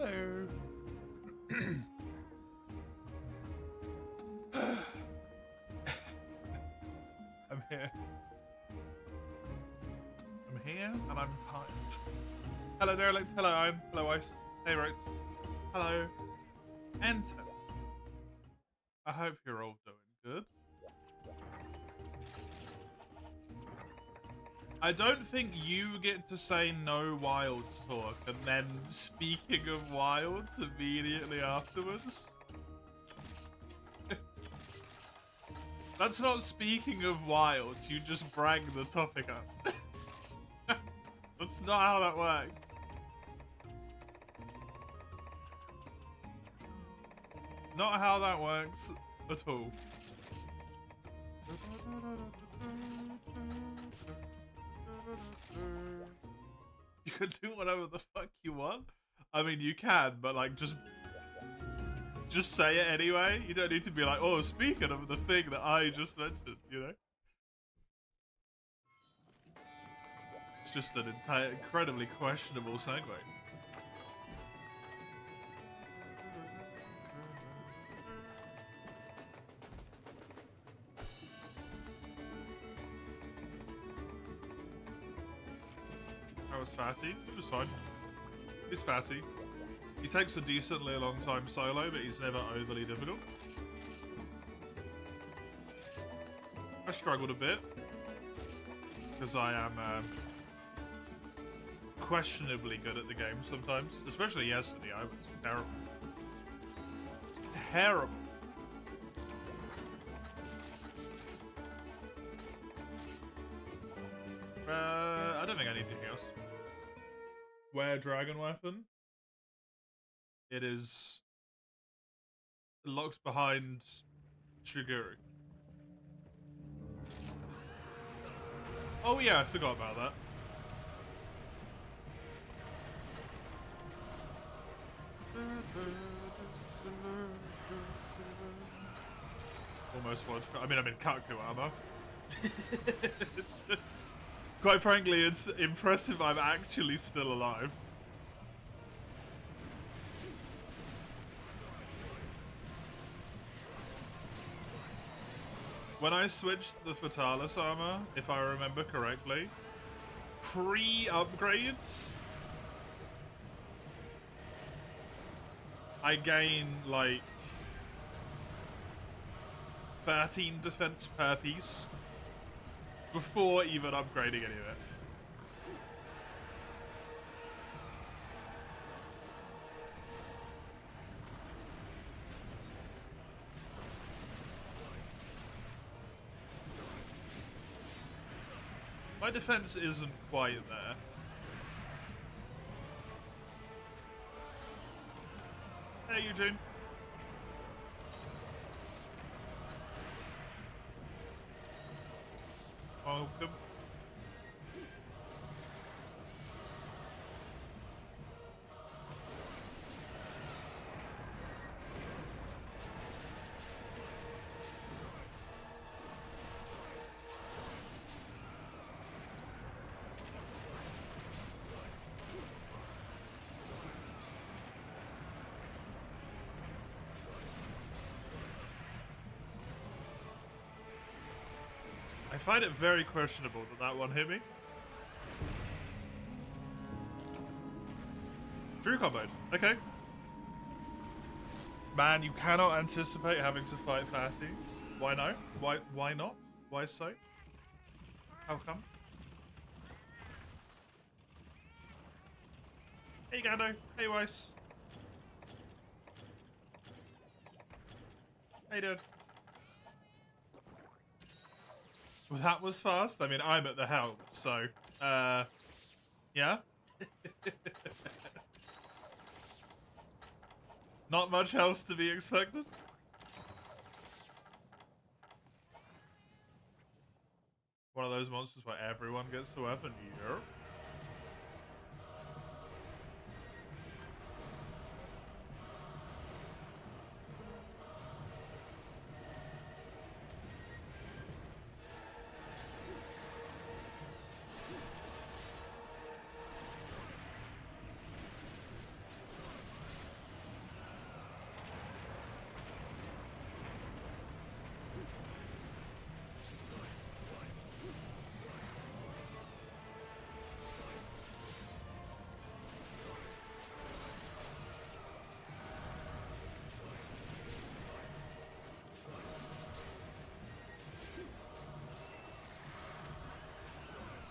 Hello. I'm here. I'm here and I'm tired. Hello, Derelict. Hello, Iron. Hello, Ice. Hey, Rotes. Hello. And I hope you're all doing good. I don't think you get to say no wilds talk and then speaking of wilds immediately afterwards. That's not speaking of wilds, you just brag the topic up. That's not how that works. Not how that works at all. You can do whatever the fuck you want. I mean, you can, but like, just say it anyway. You don't need to be like, oh, speaking of the thing that I just mentioned, you know? It's just an incredibly questionable segue. That was Fatty. It was fine. He's Fatty. He takes a decently long time solo, but he's never overly difficult. I struggled a bit because I am questionably good at the game sometimes, especially yesterday. I was terrible. Terrible. I don't think I need anything else. Wear dragon weapon. It is locked behind Shiguru. Oh yeah, I forgot about that. Almost one. I mean, I'm in Kaku armor. Quite frankly, it's impressive I'm actually still alive. When I switched the Fatalis armor, if I remember correctly, pre-upgrades, I gain like 13 defense per piece before even upgrading any of it. My defense isn't quite there. Hey, Eugene. Welcome. I find it very questionable that that one hit me. Drew comboed. Okay. Man, you cannot anticipate having to fight Fatty. Why no? Why not? Why so? How come? Hey Gando. Hey Weiss. Hey dude. Well, that was fast. I mean, I'm at the helm, so, yeah. Not much else to be expected. One of those monsters where everyone gets to weapon. Yep.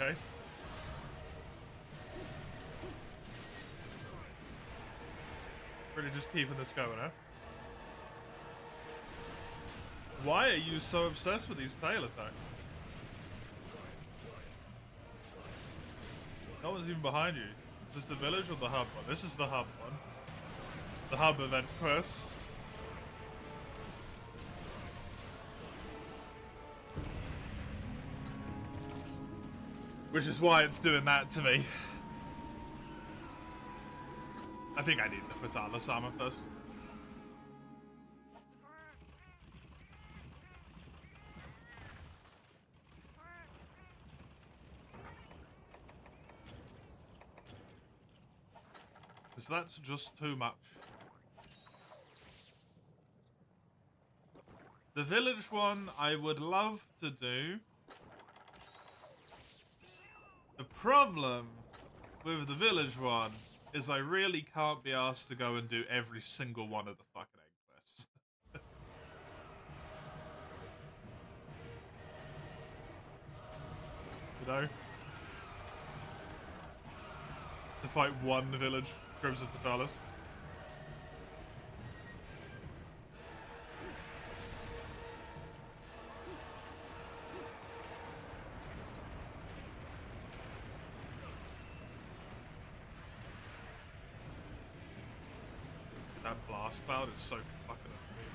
Okay. Really just keeping this going, huh? Why are you so obsessed with these tail attacks? No one's even behind you. Is this the village or the hub one? This is the hub one. The hub event quest. Which is why it's doing that to me. I think I need the Fatalis armor first. Because that's just too much. The village one I would love to do. The problem with the village one is I really can't be asked to go and do every single one of the fucking egg quests. You know? To fight one village Crimson Fatalis. That blast cloud is so fucking annoying.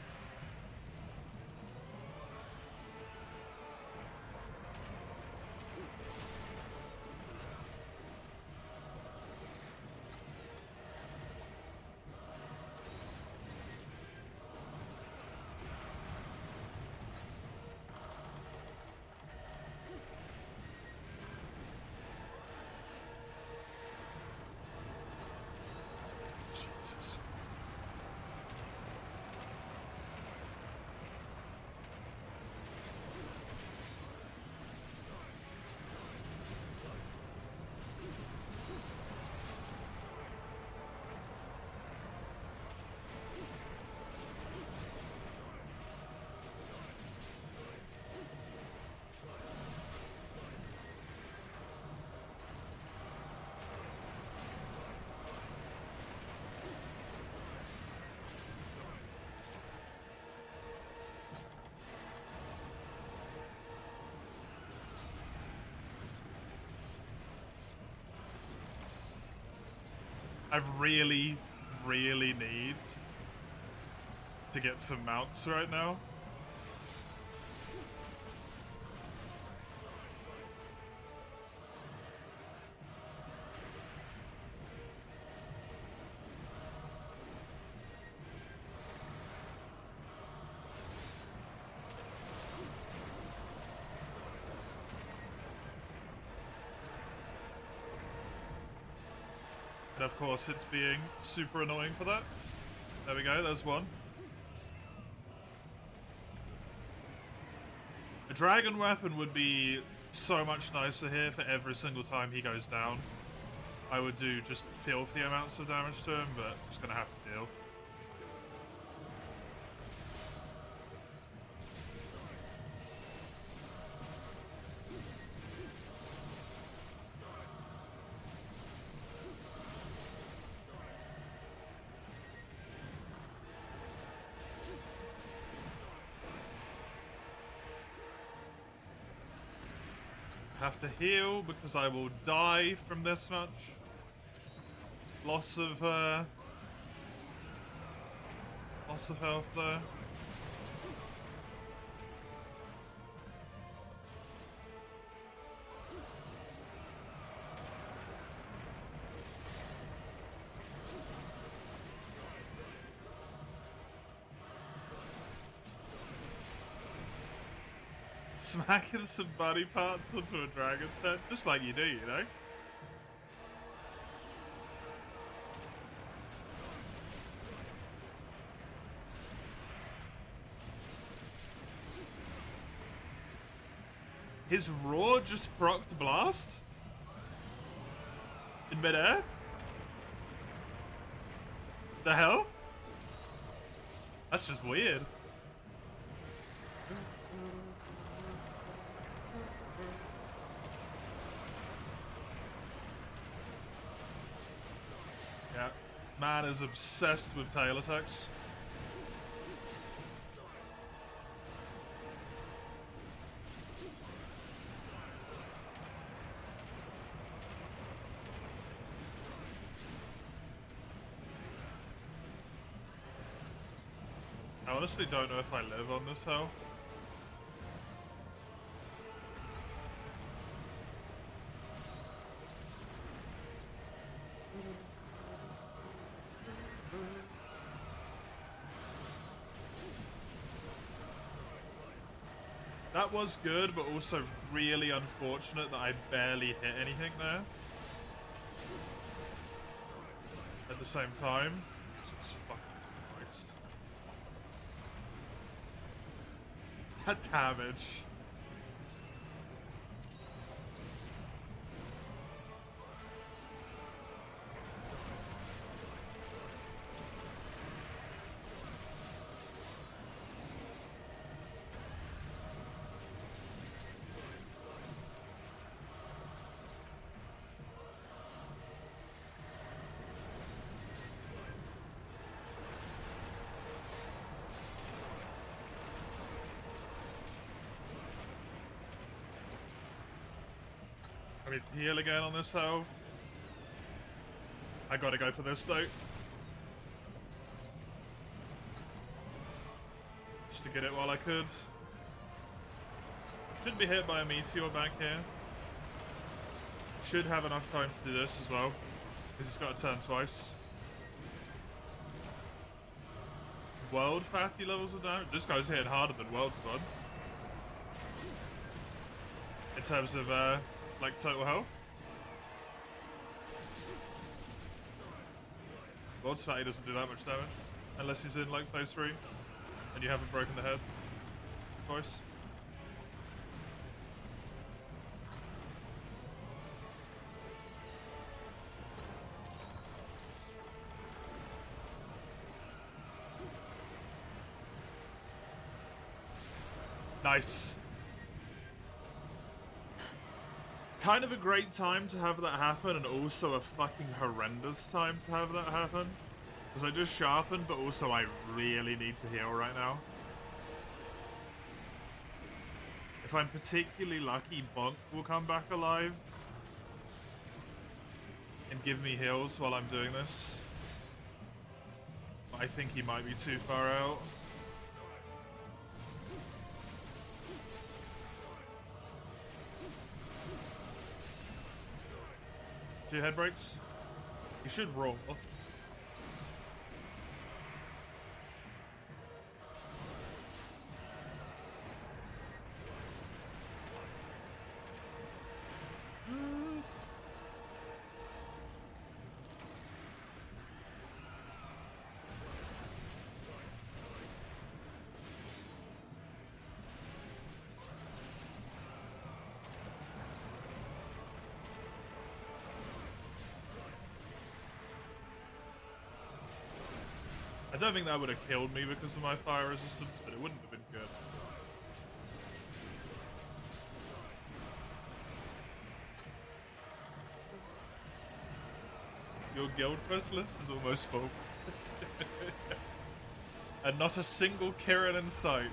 Jesus. I really, really need to get some mounts right now. And of course, it's being super annoying for that. There we go, there's one. A dragon weapon would be so much nicer here for every single time he goes down. I would do just filthy amounts of damage to him, but just gonna have to deal. Have to heal because I will die from this much loss of health there. Smacking some body parts onto a dragon's head, just like you do, you know? His roar just procced blast? In midair? The hell? That's just weird. Man is obsessed with tail attacks. I honestly don't know if I live on this hill. That was good, but also really unfortunate that I barely hit anything there. At the same time. Jesus fucking Christ. That damage. I need to heal again on this health. I gotta go for this though. Just to get it while I could. Shouldn't be hit by a meteor back here. Should have enough time to do this as well. Because it's got to turn twice. World fatty levels of damage. This guy's hitting harder than World Fun. In terms of like total health. World's fatty doesn't do that much damage. Unless he's in like phase 3. And you haven't broken the head. Twice. Nice. Kind of a great time to have that happen, and also a fucking horrendous time to have that happen. Because I just sharpened, but also I really need to heal right now. If I'm particularly lucky, Bonk will come back alive. And give me heals while I'm doing this. But I think he might be too far out. Two head breaks. You should roll. I don't think that would have killed me because of my fire resistance, but it wouldn't have been good. Your guild quest list is almost full. And not a single Kirin in sight.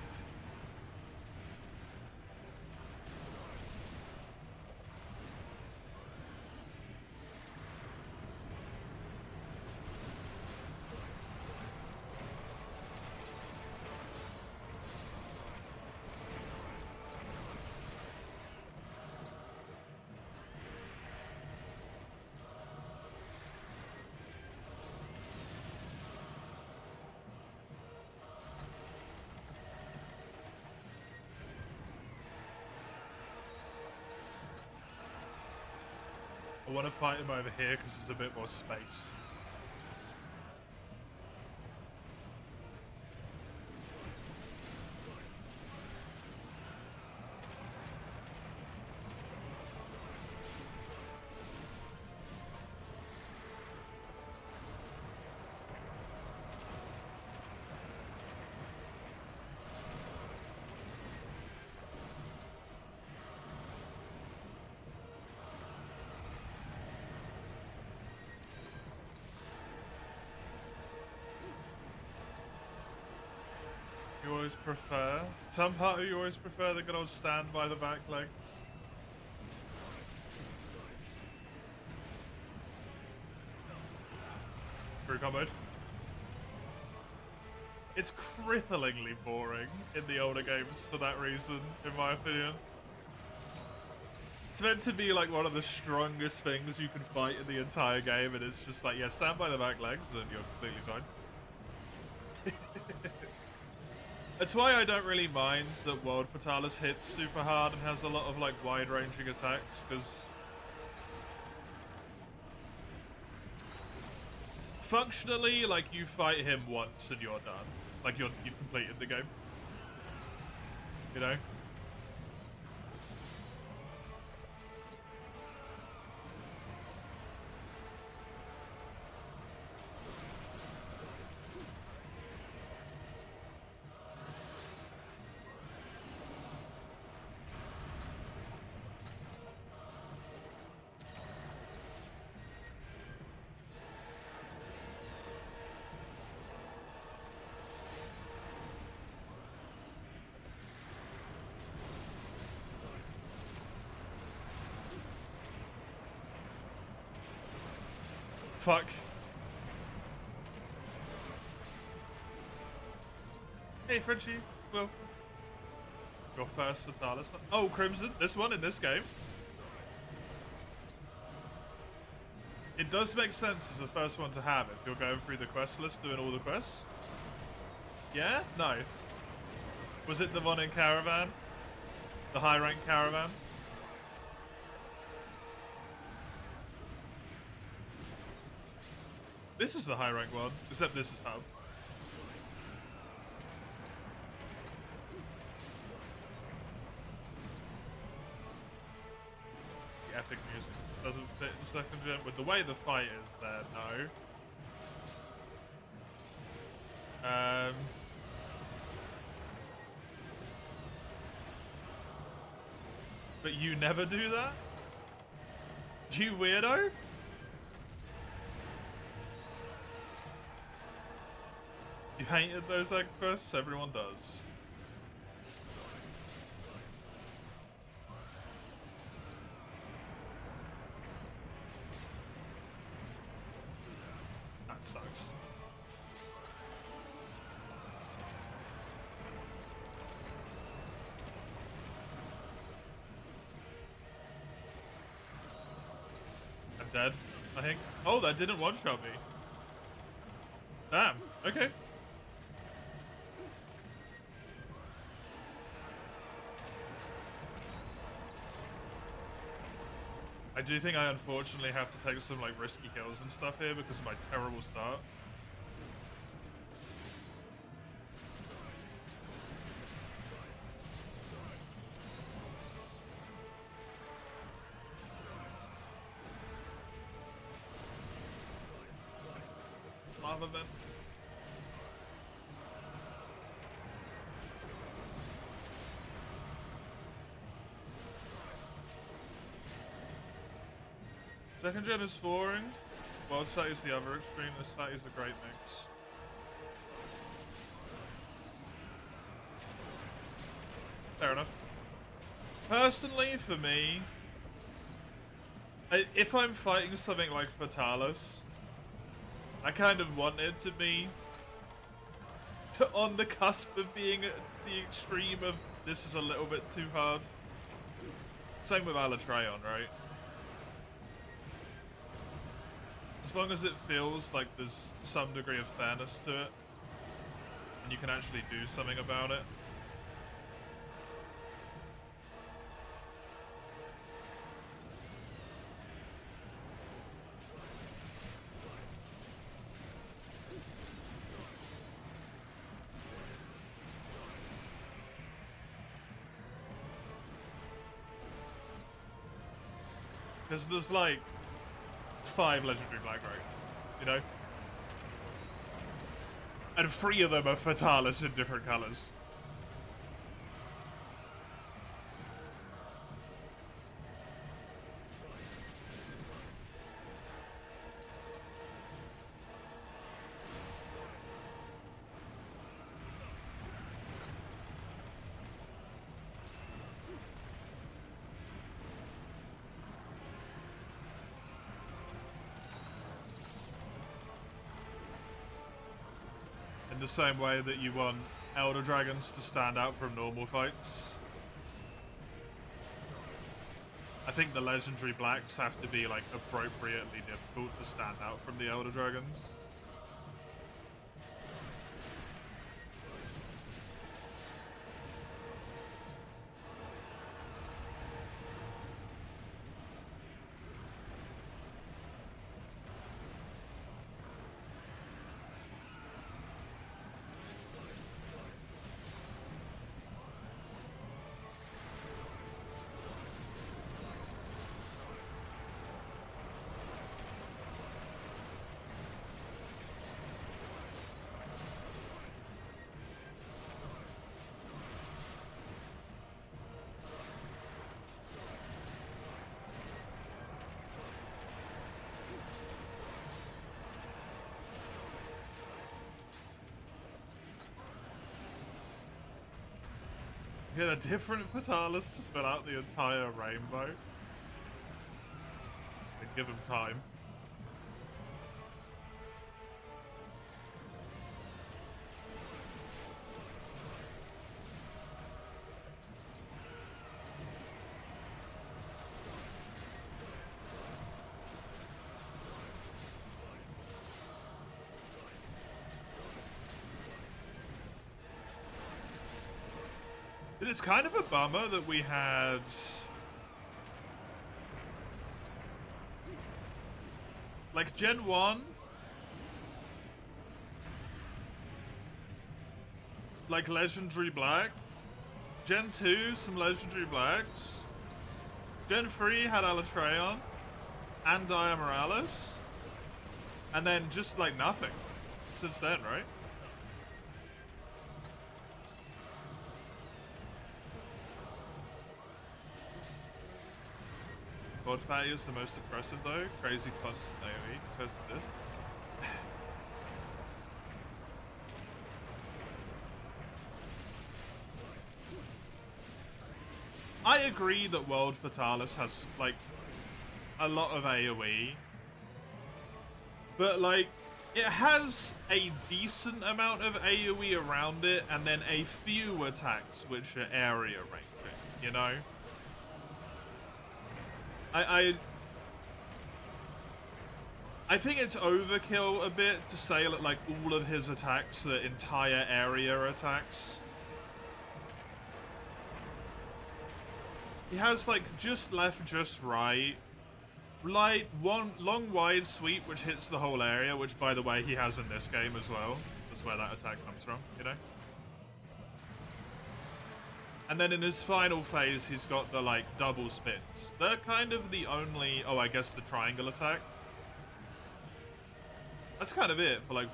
I want to fight him over here because there's a bit more space. always prefer? Some part of you always prefer the good old stand by the back legs? Free combo. It's cripplingly boring in the older games for that reason, in my opinion. It's meant to be like one of the strongest things you can fight in the entire game, and it's just like, yeah, stand by the back legs and you're completely fine. That's why I don't really mind that World Fatalis hits super hard and has a lot of like wide-ranging attacks, because functionally, like, you fight him once and you're done. Like, you've completed the game. You know? Fuck. Hey, Frenchie. Well, your first Fatalis. Oh, Crimson. This one in this game. It does make sense as the first one to have if you're going through the quest list, doing all the quests. Yeah? Nice. Was it the one in Caravan? The high rank Caravan? This is the high rank one, except this is hub. The epic music doesn't fit in second gen. With the way the fight is there, no. But you never do that? You weirdo? You hated those egg quests? Everyone does. That sucks. I'm dead, I think. Oh, that didn't one-shot me. Damn, okay. I do think I unfortunately have to take some like risky kills and stuff here because of my terrible start. Lava vent. Second gen is foring, World's Fat is the other extreme. This Fat is a great mix. Fair enough. Personally, for me, if I'm fighting something like Fatalis, I kind of want it to be on the cusp of being at the extreme of this is a little bit too hard. Same with Alatreon, right? As long as it feels like there's some degree of fairness to it, and you can actually do something about it. Because there's like 5 legendary Black Dragons, you know? And 3 of them are Fatalis in different colors. the same way that you want Elder Dragons to stand out from normal fights. I think the Legendary Blacks have to be, like, appropriately difficult to stand out from the Elder Dragons. Get a different Fatalis to fill out the entire rainbow. And give him time. It is kind of a bummer that we had like Gen 1 like Legendary Black, Gen 2 some Legendary Blacks, Gen 3 had Alatreon and Dia Morales, and then just like nothing since then, right? God Fatty is the most impressive though. Crazy constant AoE compared to this. I agree that World Fatalis has like a lot of AoE, but like it has a decent amount of AoE around it and then a few attacks which are area ranging, you know? I think it's overkill a bit to say that like all of his attacks are entire area attacks. He has like just left, just right, light, one long wide sweep which hits the whole area, which by the way he has in this game as well. That's where that attack comes from, you know? And then in his final phase, he's got the, like, double spins. They're kind of the only... Oh, I guess the triangle attack. That's kind of it for, like,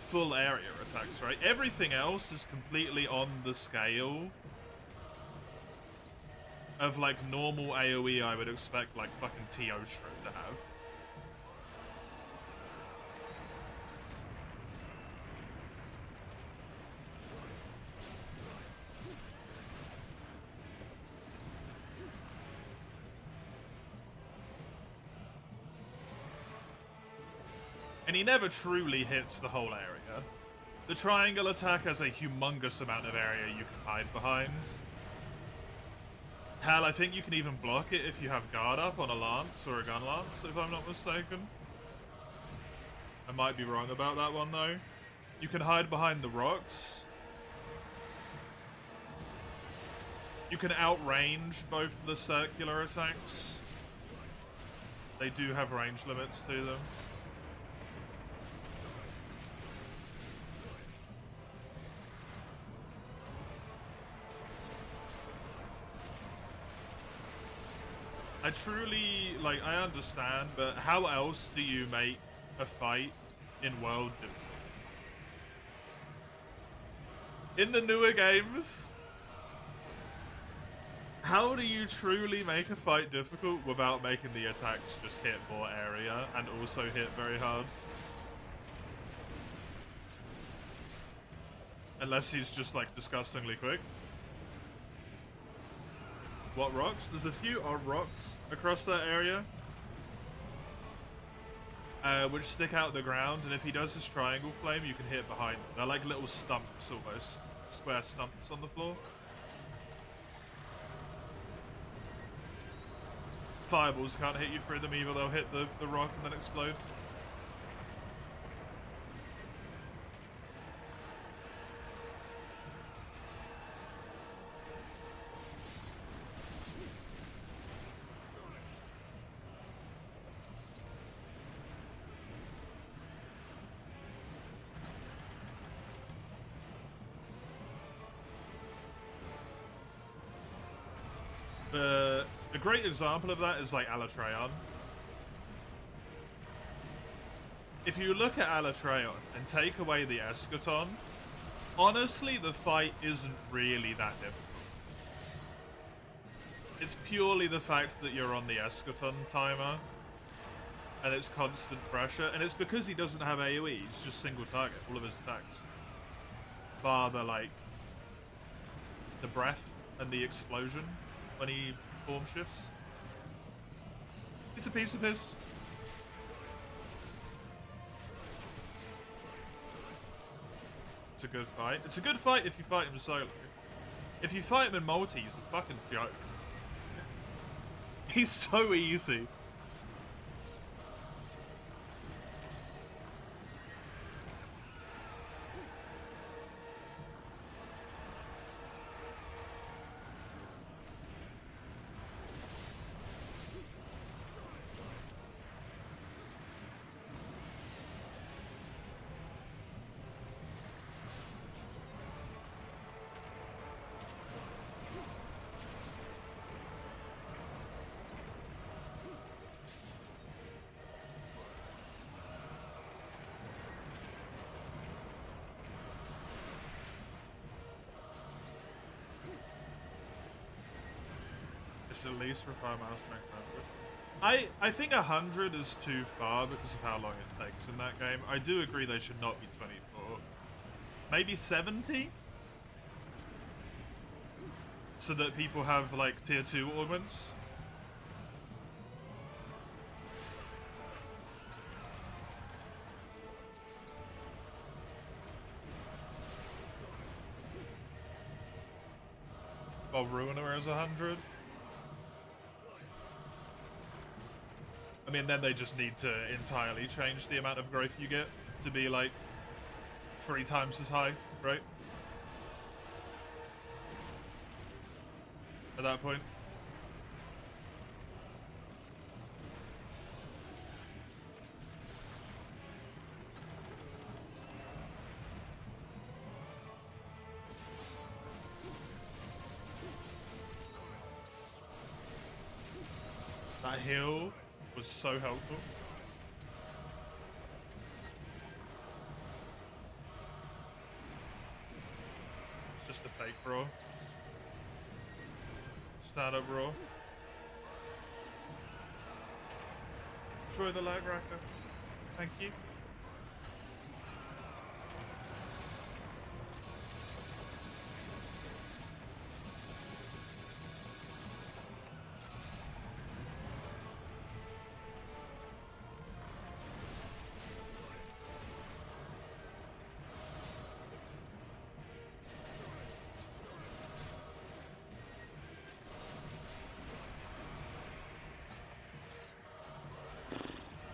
full area attacks, right? Everything else is completely on the scale of, like, normal AoE I would expect, like, fucking Teostra to have. And he never truly hits the whole area. The triangle attack has a humongous amount of area you can hide behind. Hell, I think you can even block it if you have guard up on a lance or a gun lance, if I'm not mistaken. I might be wrong about that one though. You can hide behind the rocks. You can outrange both the circular attacks. They do have range limits to them. I truly, like, I understand, but how else do you make a fight in World difficult? In the newer games, how do you truly make a fight difficult without making the attacks just hit more area and also hit very hard? Unless he's just, like, disgustingly quick. What rocks? There's a few odd rocks across that area. which stick out the ground, and if he does his triangle flame, you can hit behind them. They're like little stumps almost. Square stumps on the floor. Fireballs can't hit you through them either, they'll hit the rock and then explode. A great example of that is like Alatreon. If you look at Alatreon and take away the Eschaton, honestly the fight isn't really that difficult. It's purely the fact that you're on the Eschaton timer and it's constant pressure, and it's because he doesn't have AoE, he's just single target, all of his attacks. Bar the, like, the breath and the explosion when he form shifts. He's a piece of piss. It's a good fight. It's a good fight if you fight him solo. If you fight him in multi, he's a fucking joke. He's so easy. At least require mouse strength 100. I think 100 is too far because of how long it takes in that game. I do agree they should not be 24. Maybe 70? So that people have like tier 2 augments. While Ruiner is 100. I mean, then they just need to entirely change the amount of growth you get to be, like, 3 times as high, right? At that point. That heal was so helpful. It's just a fake bro. Stand up bro. Destroy the light racker. Thank you.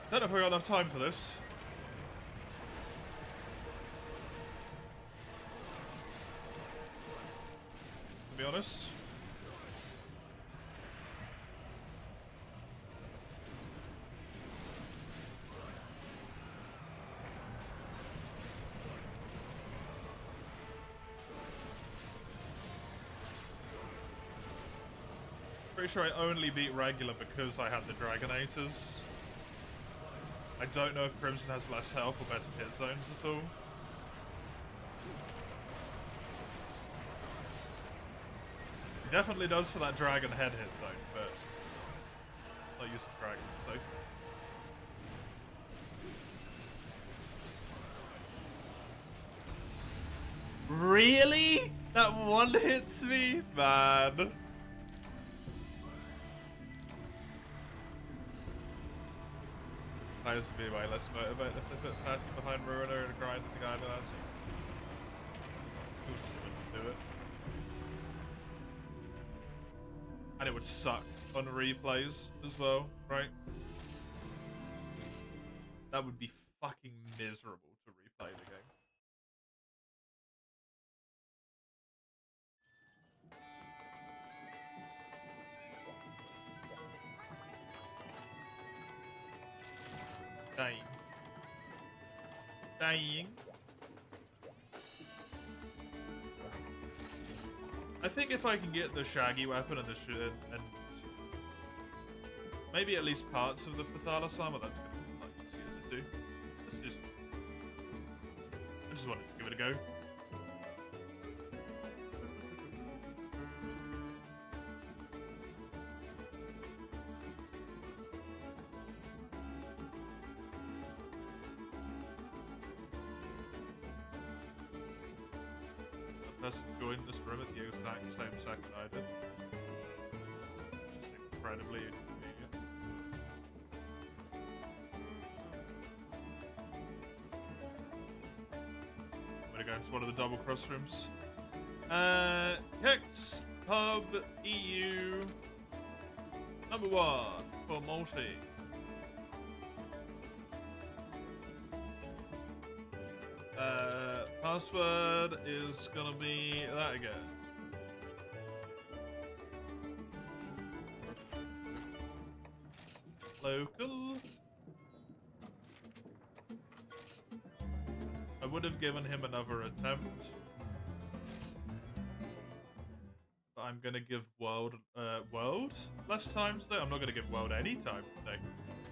I don't know if we got enough time for this. To be honest. Pretty sure I only beat regular because I had the Dragonators. I don't know if Crimson has less health or better hit zones at all. He definitely does for that dragon head hit zone, but not using dragon, so. Really? That one hits me? Man. players would be way less motivated if they put 30 behind Ruiner and grind the guy that actually just wouldn't do it. And it would suck on replays as well, right? That would be fucking miserable to replay the game. Dying. I think if I can get the Shaggy weapon and the and maybe at least parts of the Fatalis armor, that's gonna be a lot easier to do. I just wanted to give it a go. Person joined this room at the exact same second I did. Just incredibly inconvenient. I'm gonna go into one of the double cross rooms. Hex Hub EU #1 for multi. Password is gonna be that again. Local. I would have given him another attempt, but I'm gonna give world less time today. I'm not gonna give world any time today.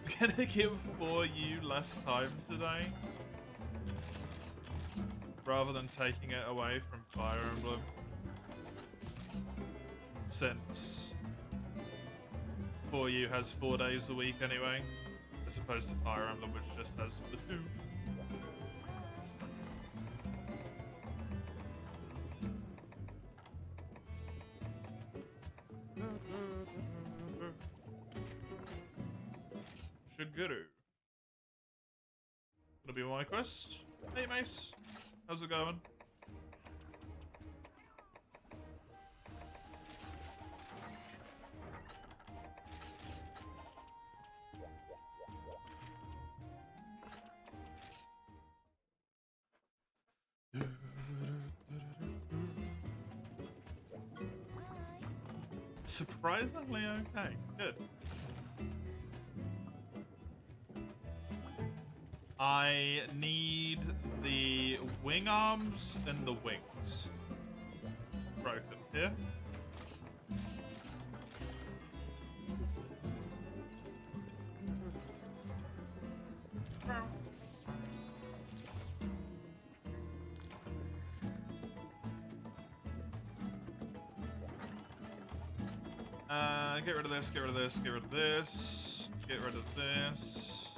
I'm gonna give 4U less time today. Rather than taking it away from Fire Emblem. Since 4U has 4 days a week anyway, as opposed to Fire Emblem, which just has the 2. Shiguru. Gonna be my quest. Hey, Mace. How's it going? Surprisingly okay. Good. I need the wing arms and the wings broken here. Get rid of this, get rid of this, get rid of this, get rid of this.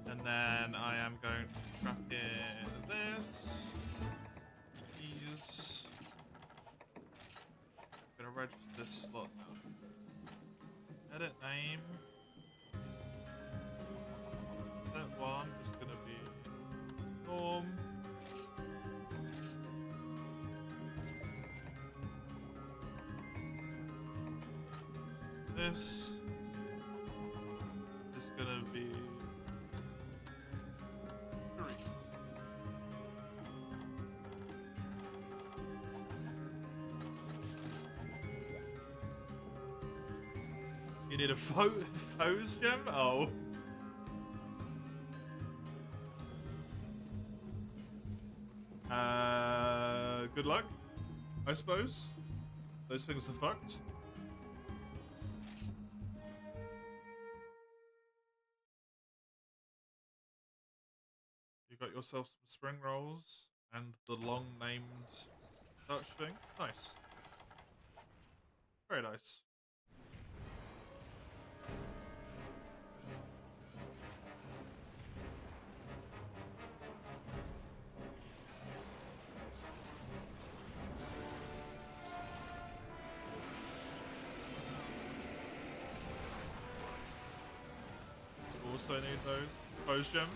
And then I am going to chuck in this. These. I'm gonna register this slot now. Edit name. That one is gonna be Norm. This is gonna be 3. You need a foes gem? Oh. Good luck, I suppose. Those things are fucked. You got yourself some spring rolls and the long-named Dutch thing. Nice. Very nice. also need those gems.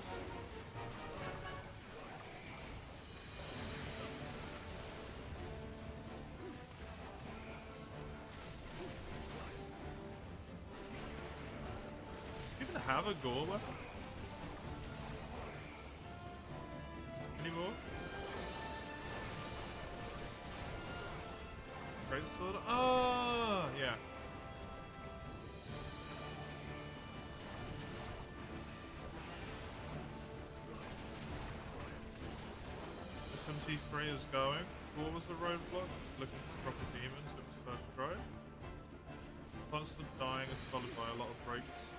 Do you even have a gore weapon anymore? Great sword. Oh, yeah. SMT3 is going. What was the roadblock? Looking for proper demons in its first try. Constant dying is followed by a lot of breaks.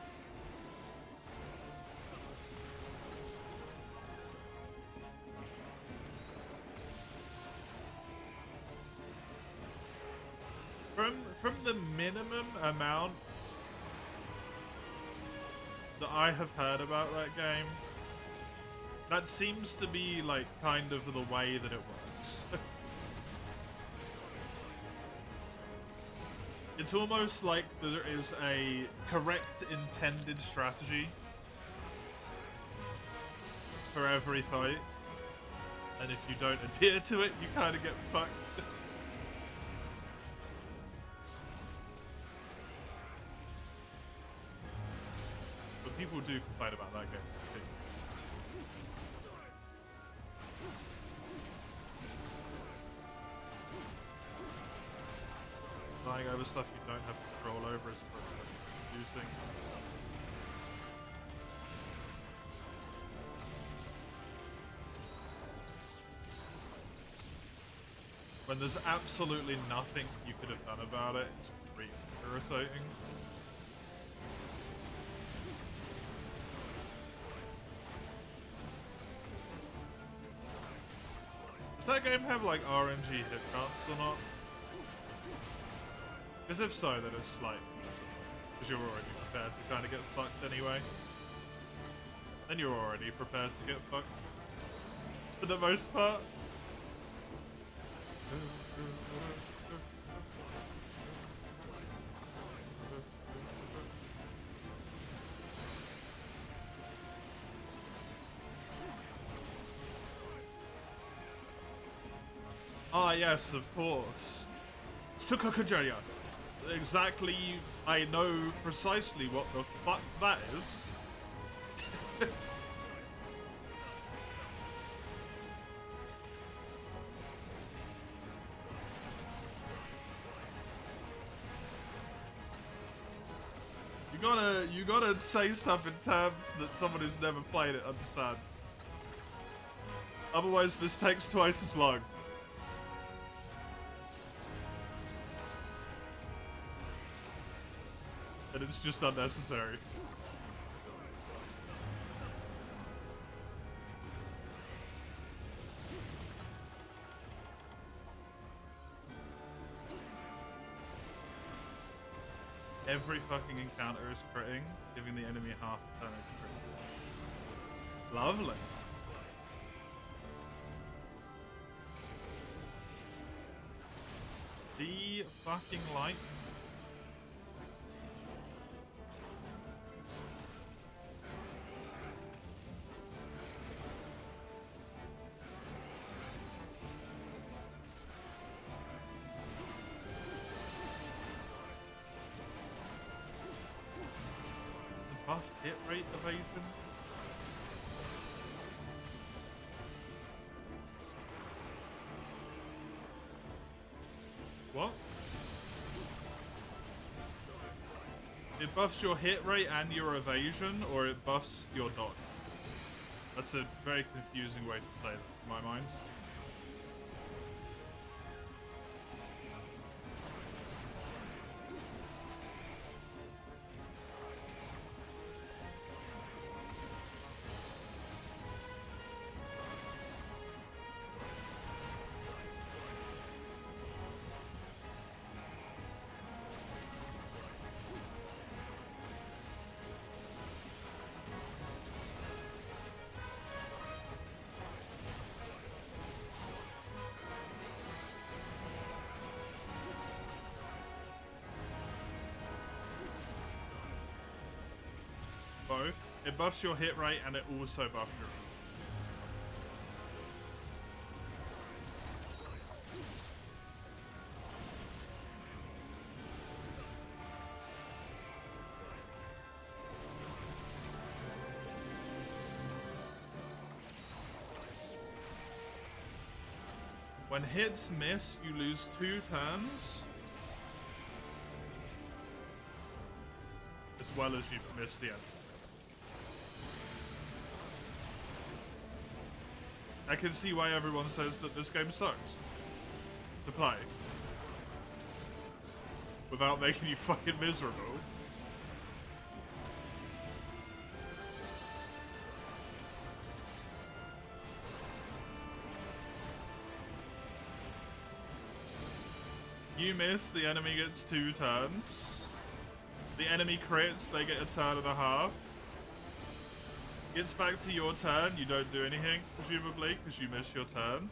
From the minimum amount that I have heard about that game, that seems to be like kind of the way that it works. It's almost like there is a correct intended strategy for every fight, and if you don't adhere to it, you kind of get fucked. But people do complain about that game. Flying over stuff you don't have control over is confusing. When there's absolutely nothing you could have done about it, it's really irritating. Does that game have like RNG hit counts or not? Because if so, then it's slightly missing. Because you're already prepared to kind of get fucked anyway. And you're already prepared to get fucked. For the most part. Ah, yes, of course. Sukakajaya. Exactly, I know precisely what the fuck that is. You gotta say stuff in terms that someone who's never played it understands. Otherwise, this takes twice as long. And it's just unnecessary. Every fucking encounter is critting, giving the enemy half a turn crit. Lovely. The fucking light. Buff hit rate evasion. What? It buffs your hit rate and your evasion, or it buffs your dodge? That's a very confusing way to say that, in my mind. It buffs your hit rate and it also buffs your... When hits miss, you lose 2 turns. As well as you miss the enemy. I can see why everyone says that this game sucks to play. Without making you fucking miserable. You miss, the enemy gets 2 turns. The enemy crits, they get a turn and a half. Gets back to your turn, you don't do anything, presumably, because you miss your turn.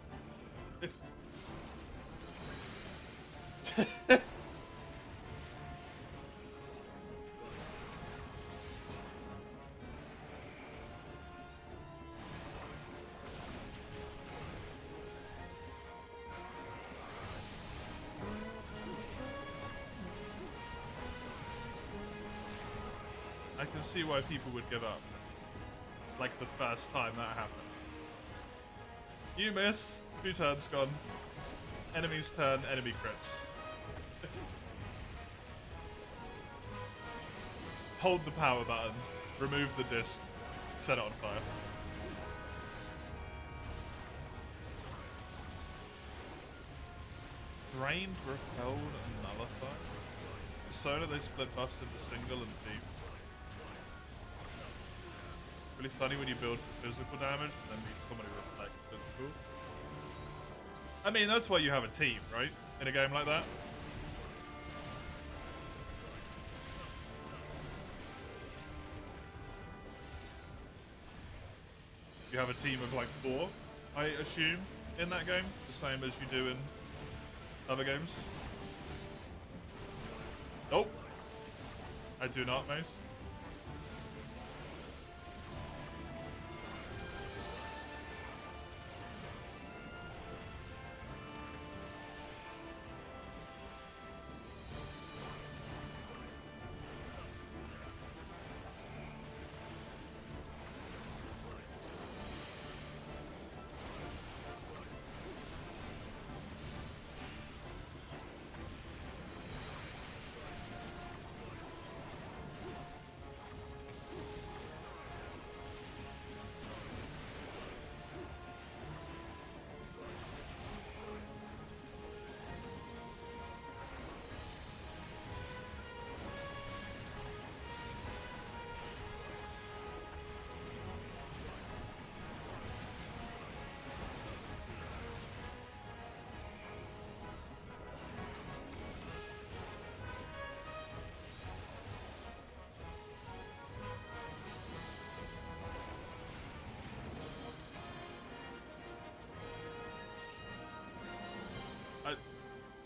I can see why people would give up. Like the first time that happened. You miss, 2 turns gone. Enemy's turn, enemy crits. Hold the power button, remove the disc, set it on fire. Drained, repelled, and nullified. Persona, they split buffs into single and deep. Really funny when you build for physical damage and then meet somebody who reflects physical. I mean, that's why you have a team, right? In a game like that. You have a team of like 4, I assume, in that game. The same as you do in other games. Nope. I do not, Mace.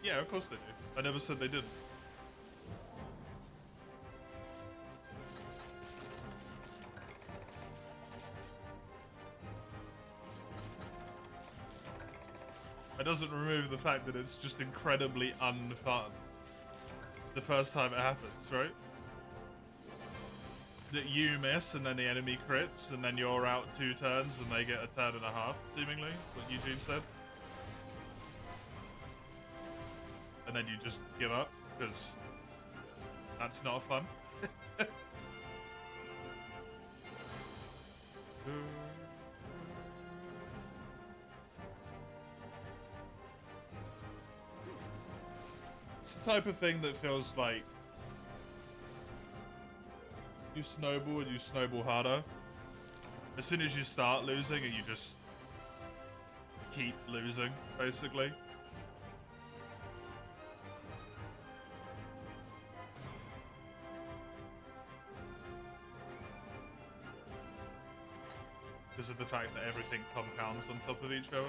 Yeah, of course they do. I never said they didn't. It doesn't remove the fact that it's just incredibly unfun the first time it happens, right? That you miss and then the enemy crits and then you're out 2 turns and they get a turn and a half, seemingly, what Eugene said. And then you just give up, because that's not fun. It's the type of thing that feels like you snowball and you snowball harder. As soon as you start losing and you just keep losing, basically. Because of the fact that everything compounds on top of each other.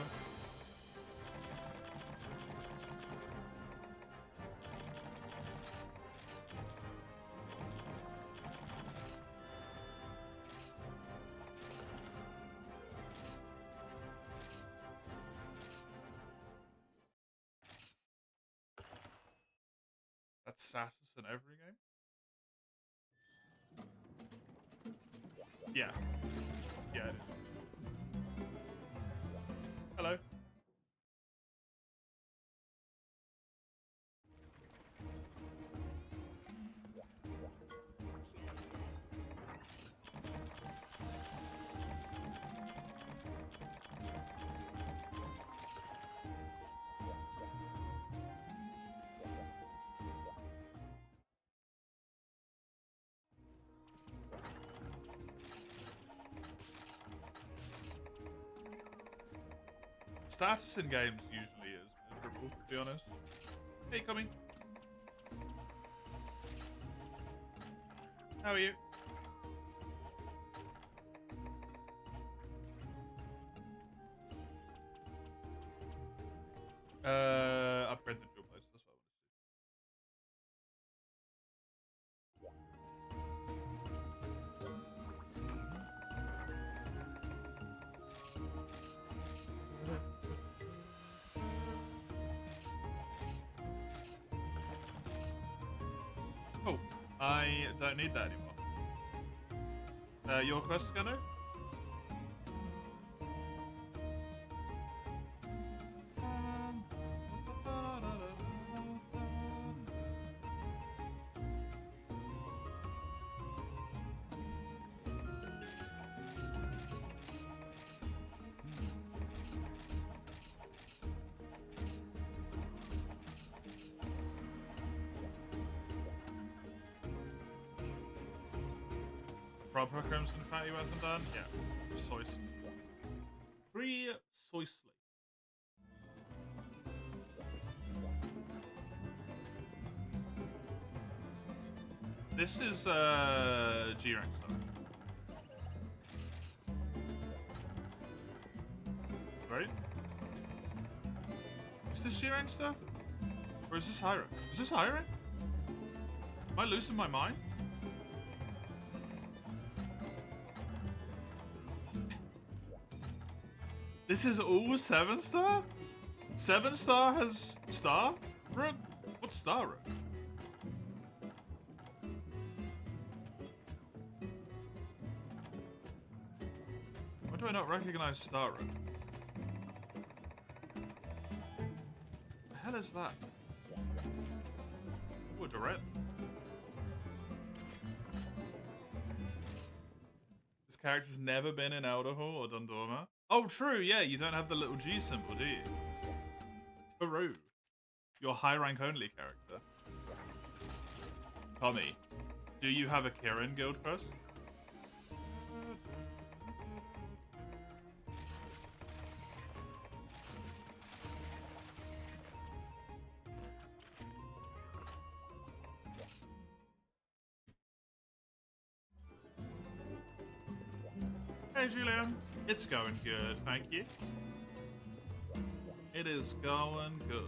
status in every game? Yeah. Yeah, it is. Hello. Status in games usually is miserable, to be honest. Hey, coming. How are you? Upgrade the dual place. That's what I want to see. Cool. I don't need that anymore. Your quest, Scanner? Proper Crimson Fatty weapon done? Yeah. Precisely. Precisely. This is G rank stuff. Right? Is this G rank stuff? Or is this high rank? Is this high rank? Am I losing my mind? This is all 7-star? 7-star has star? Rook? What's star rook? Why do I not recognize star rook? The hell is that? Ooh, direct. This character's never been in Elderhall or Dundorma. Oh, true, yeah, you don't have the little G symbol, do you? Peru. Your high rank only character. Tommy, do you have a Kirin guild quest? Hey, Julian. It's going good, thank you. It is going good.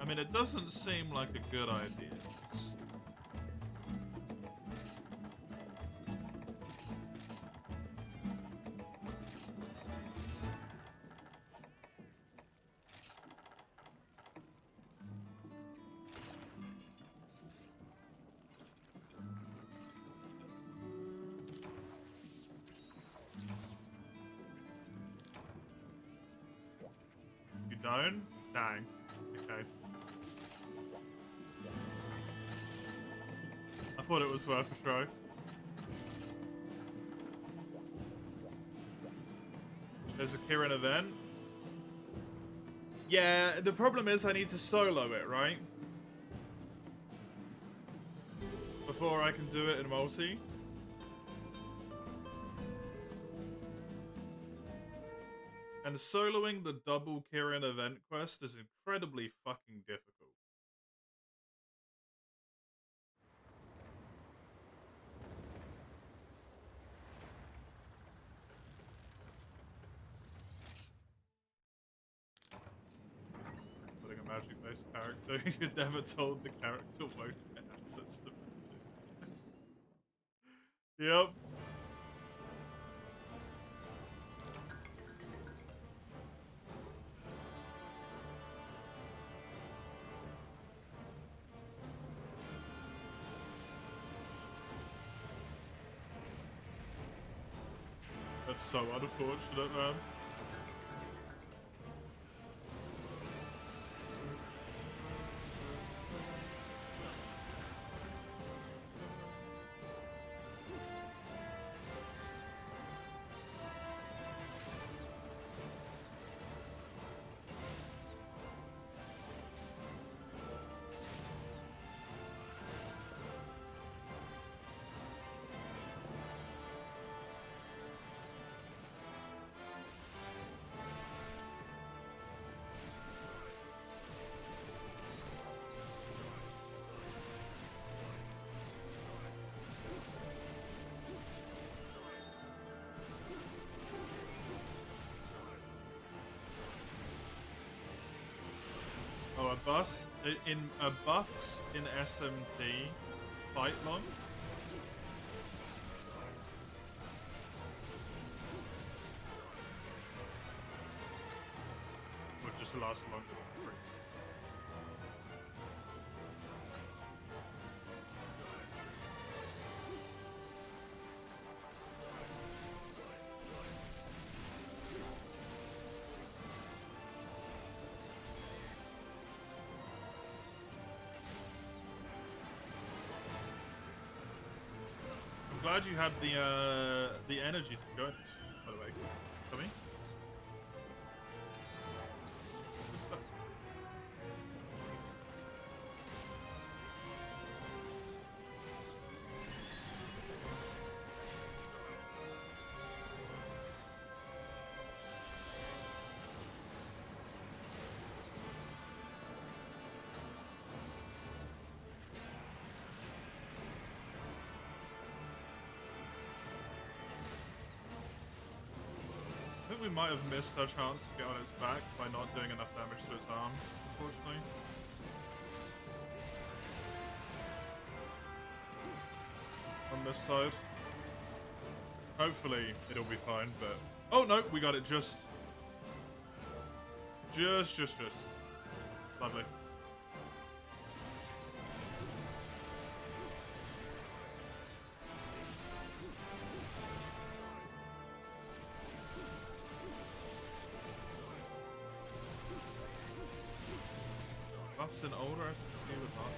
I mean, it doesn't seem like a good idea. You don't? Dang. Okay. I thought it was worth a try. There's a Kirin event. Yeah, the problem is I need to solo it, right? Before I can do it in multi. And soloing the double Kirin event quest is incredibly fucking difficult. Putting a magic-based character, you never told the character won't get access to magic. Yep. That's so unfortunate, man. Oh, a buffs in SMT fight long. Would just last longer than 3. I'm glad you had the energy to go this, by the way. Tommy? I think we might have missed our chance to get on its back by not doing enough damage to its arm, unfortunately. On this side. Hopefully it'll be fine, but... Oh no, we got it just. Lovely. Buffs in older SMT with not.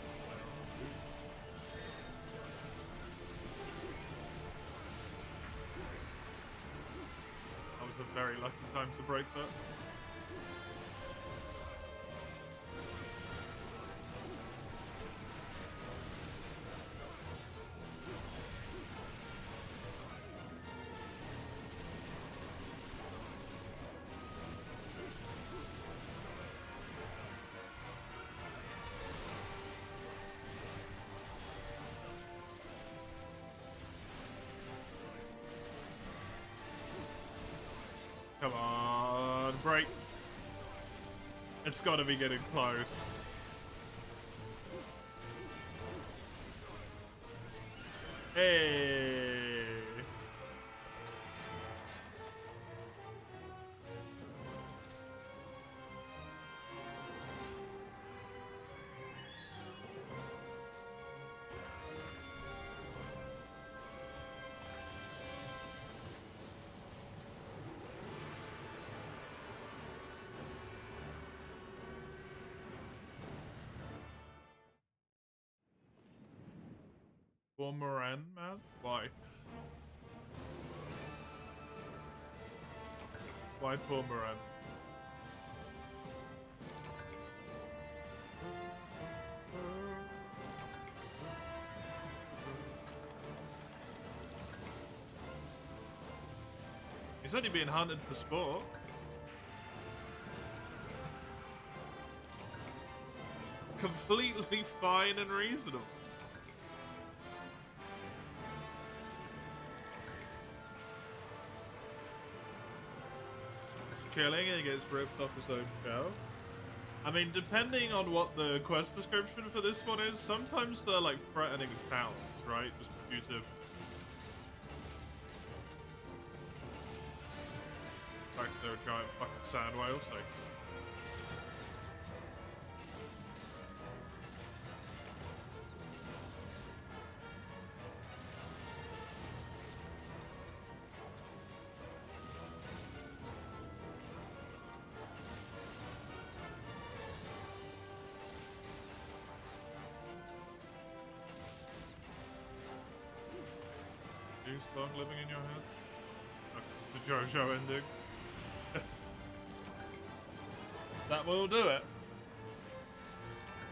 That was a very lucky time to break that. Come on, break. It's gotta be getting close. Hey. For Moran, man? Why? Why poor Moran? He's only being hunted for sport. Completely fine and reasonable. Killing and he gets ripped off his own shell. I mean, depending on what the quest description for this one is, sometimes they're like threatening towns, right? Just due to the fact they're a giant fucking sand whale, so. 80s song living in your head? Oh, 'cause it's a JoJo ending. That will do it.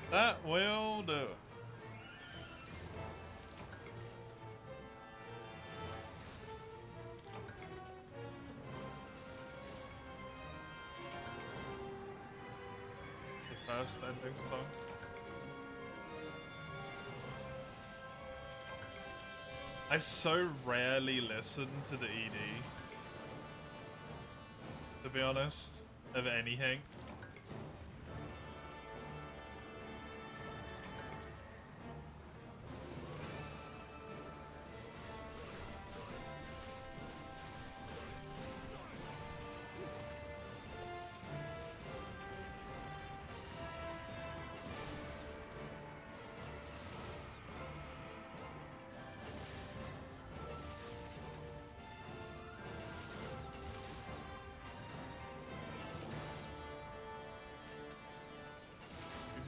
That will do it. It's the first ending song. I so rarely listen to the ED, to be honest, of anything.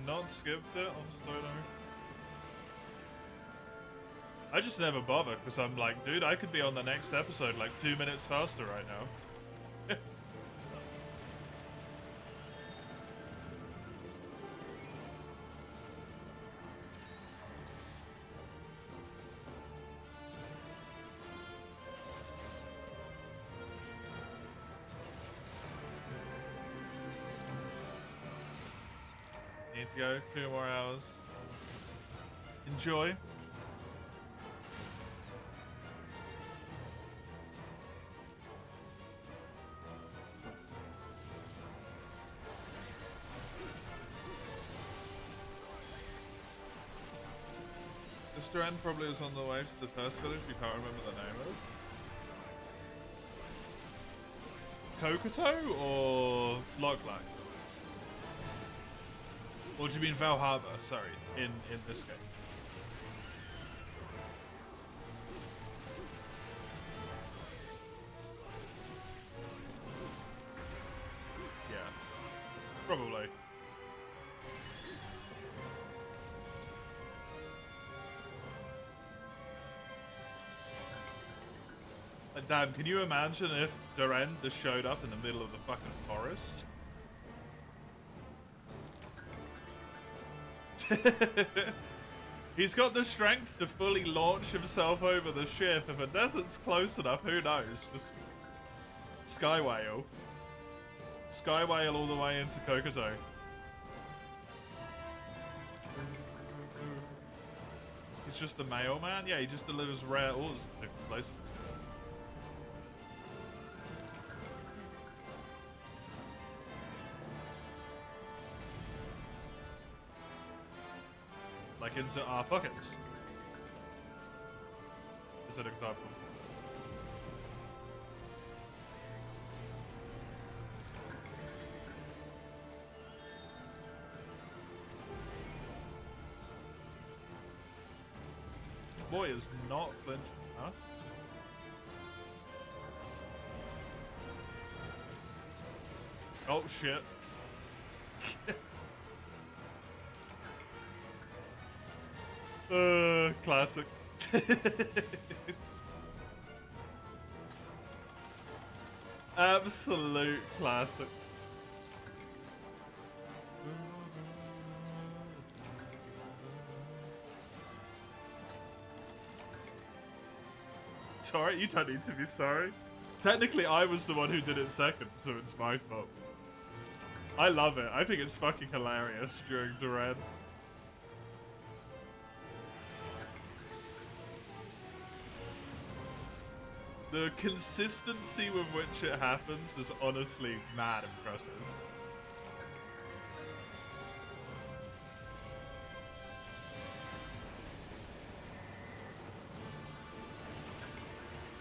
Not skipped it on solo. I just never bother because I'm like, dude, I could be on the next episode like 2 minutes faster right now. Need to go 2 more hours. Enjoy. Mr. N probably is on the way to the first village. You can't remember the name of. Kokoto or Loglac? Or do you mean Valhalla? Sorry, in this game. Yeah, probably. Damn, can you imagine if Duran just showed up in the middle of the fucking forest? He's got the strength to fully launch himself over the ship. If a desert's close enough, who knows? Just Sky Whale. Sky Whale all the way into Kokoto. He's just the mailman? Yeah, he just delivers rare ores to different places. Like into our pockets. As an example. This boy is not flinching, huh? Oh shit. Classic. Absolute classic. Sorry, you don't need to be sorry. Technically, I was the one who did it second, so it's my fault. I love it. I think it's fucking hilarious during Duran. The consistency with which it happens is honestly mad impressive.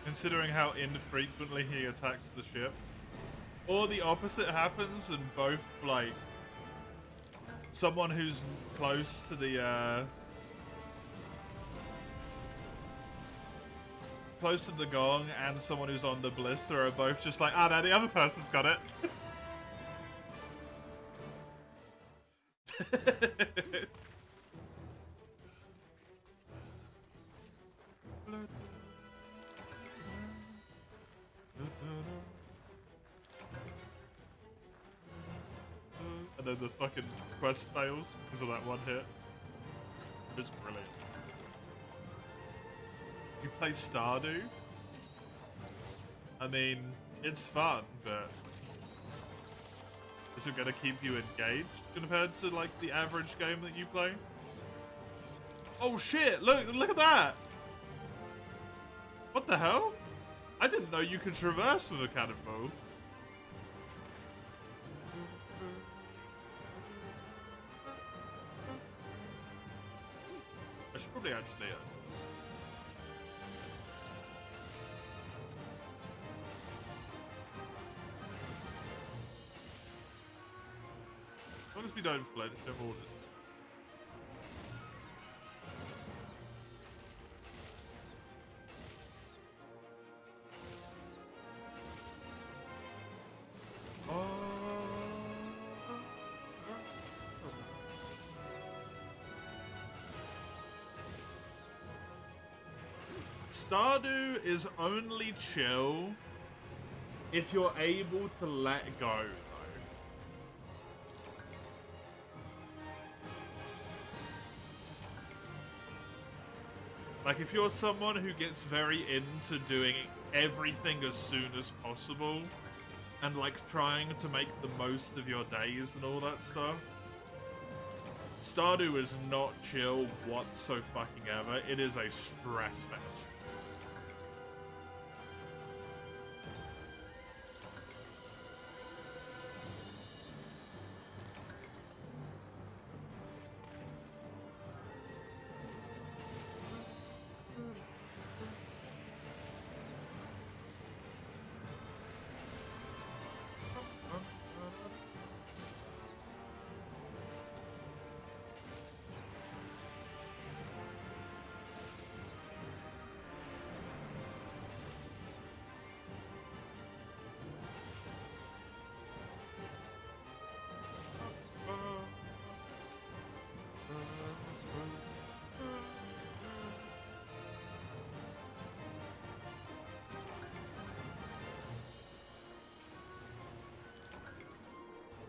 Considering how infrequently he attacks the ship. Or the opposite happens and both, like, someone who's close to the, close to the gong and someone who's on the blister are both just like, ah, no, the other person's got it. then the fucking quest fails because of that one hit. It's brilliant. You play Stardew? I mean, it's fun, but is it gonna keep you engaged compared to like the average game that you play? Oh shit! Look at that! What the hell? I didn't know you could traverse with a cannonball. I should probably actually. As long as we don't flinch, I'm all this. Stardew is only chill if you're able to let go, though. Like, if you're someone who gets very into doing everything as soon as possible and, like, trying to make the most of your days and all that stuff, Stardew is not chill whatsoever. It is a stress fest.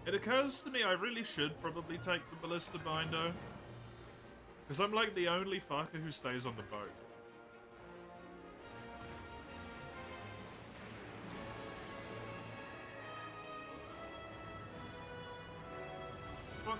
It occurs to me I really should probably take the ballista binder. Because I'm like the only fucker who stays on the boat. What?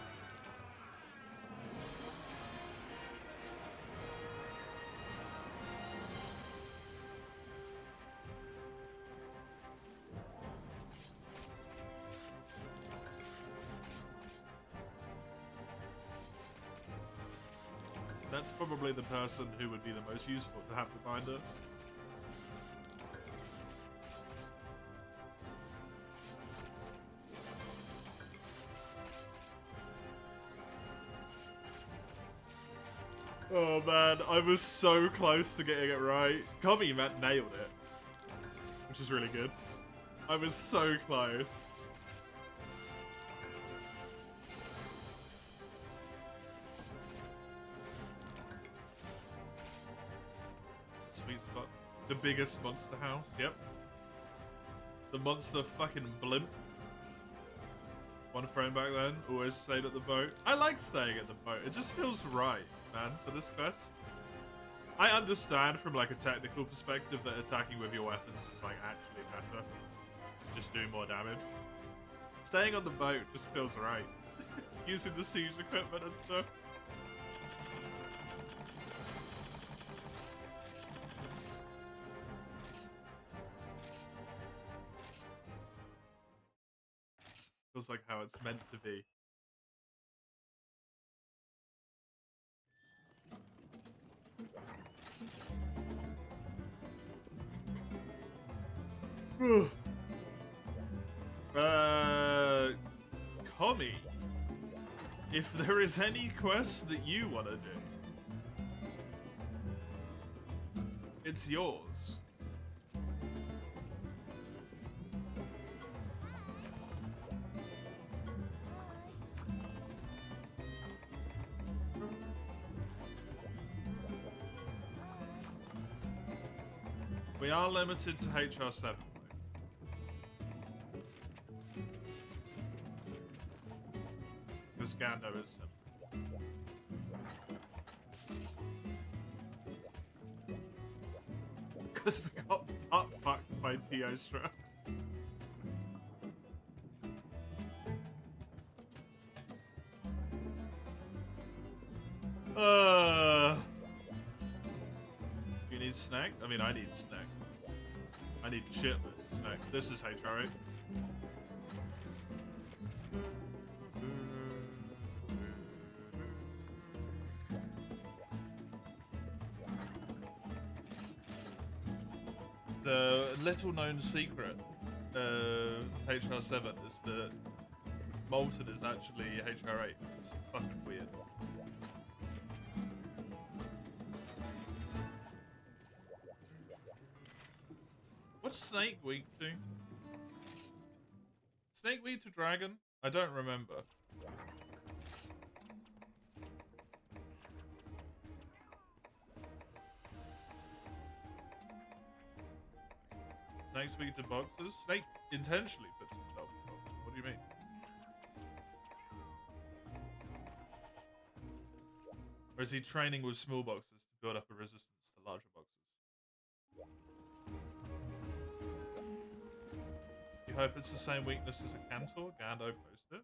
That's probably the person who would be the most useful to have the binder. Oh man, I was so close to getting it right. Kami nailed it, which is really good. I was so close. Sweet spot. The biggest monster house, yep. The monster fucking blimp. One friend back then always stayed at the boat. I like staying at the boat. It just feels right, man, for this quest. I understand from like a technical perspective that attacking with your weapons is like actually better. Just do more damage. Staying on the boat just feels right. Using the siege equipment and stuff. Feels like how it's meant to be. Kami, if there is any quest that you want to do, it's yours. We are limited to HR7. Because Gando is 7. Because we got butt fucked by T.O. Strap. You need snack? I mean, I need snack. I need shitloads of snack. This is HR8. The little known secret of HR7 is that Molten is actually HR8. It's fucking weird. What's Snake weak to? Snake weak to Dragon? I don't remember. Snake's weak to boxers? Snake intentionally puts himself in boxers. What do you mean? Or is he training with small boxers to build up a resistance to larger boxers? You hope it's the same weakness as a Cantor? Gando post it.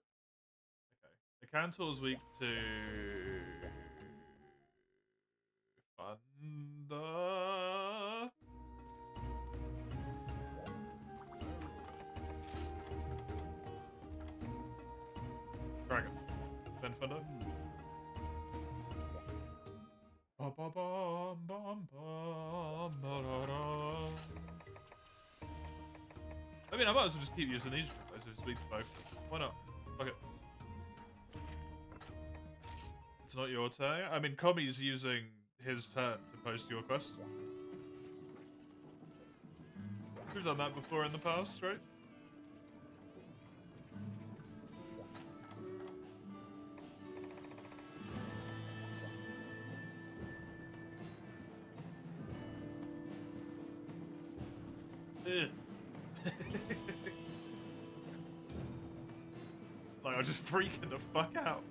Okay. The Cantor's weak to... Thunder... Dragon. Then Thunder. Ba ba bum bum bum ba da da. I mean, I might as well just keep using these as it's weak to both. Why not? Fuck it. It's not your turn. I mean, Komi's using his turn to post your quest. We've done that before in the past, right? Like, I'm just freaking the fuck out.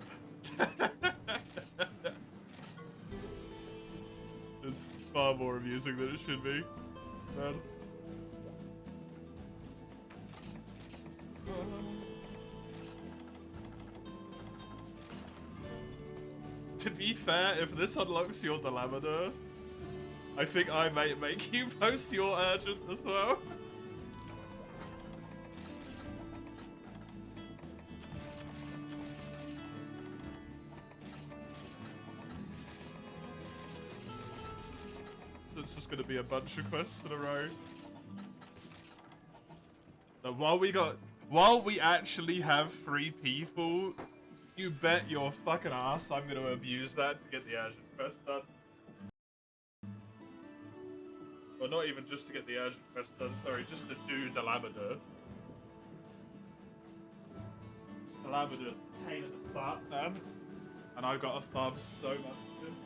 It's far more amusing than it should be, man. To be fair, if this unlocks your Delaminer, I think I might make you post your urgent as well. So it's just gonna be a bunch of quests in a row. Now, while we actually have 3 people, you bet your fucking ass I'm gonna abuse that to get the urgent quest done. Well, not even just to get the urgent quest done, sorry, just to do Delaminer. Delaminer's a pain in the butt, man. And I've got to farm so much of him.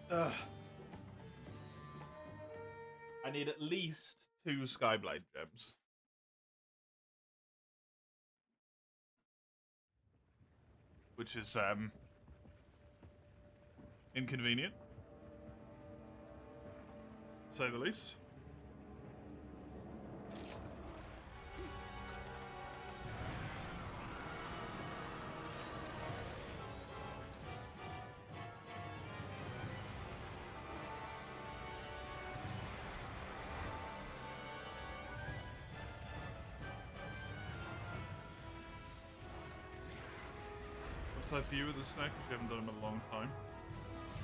Ugh. I need at least 2 Skyblade gems. Which is, inconvenient. To say the least. So for you with the snack, if you haven't done them in a long time,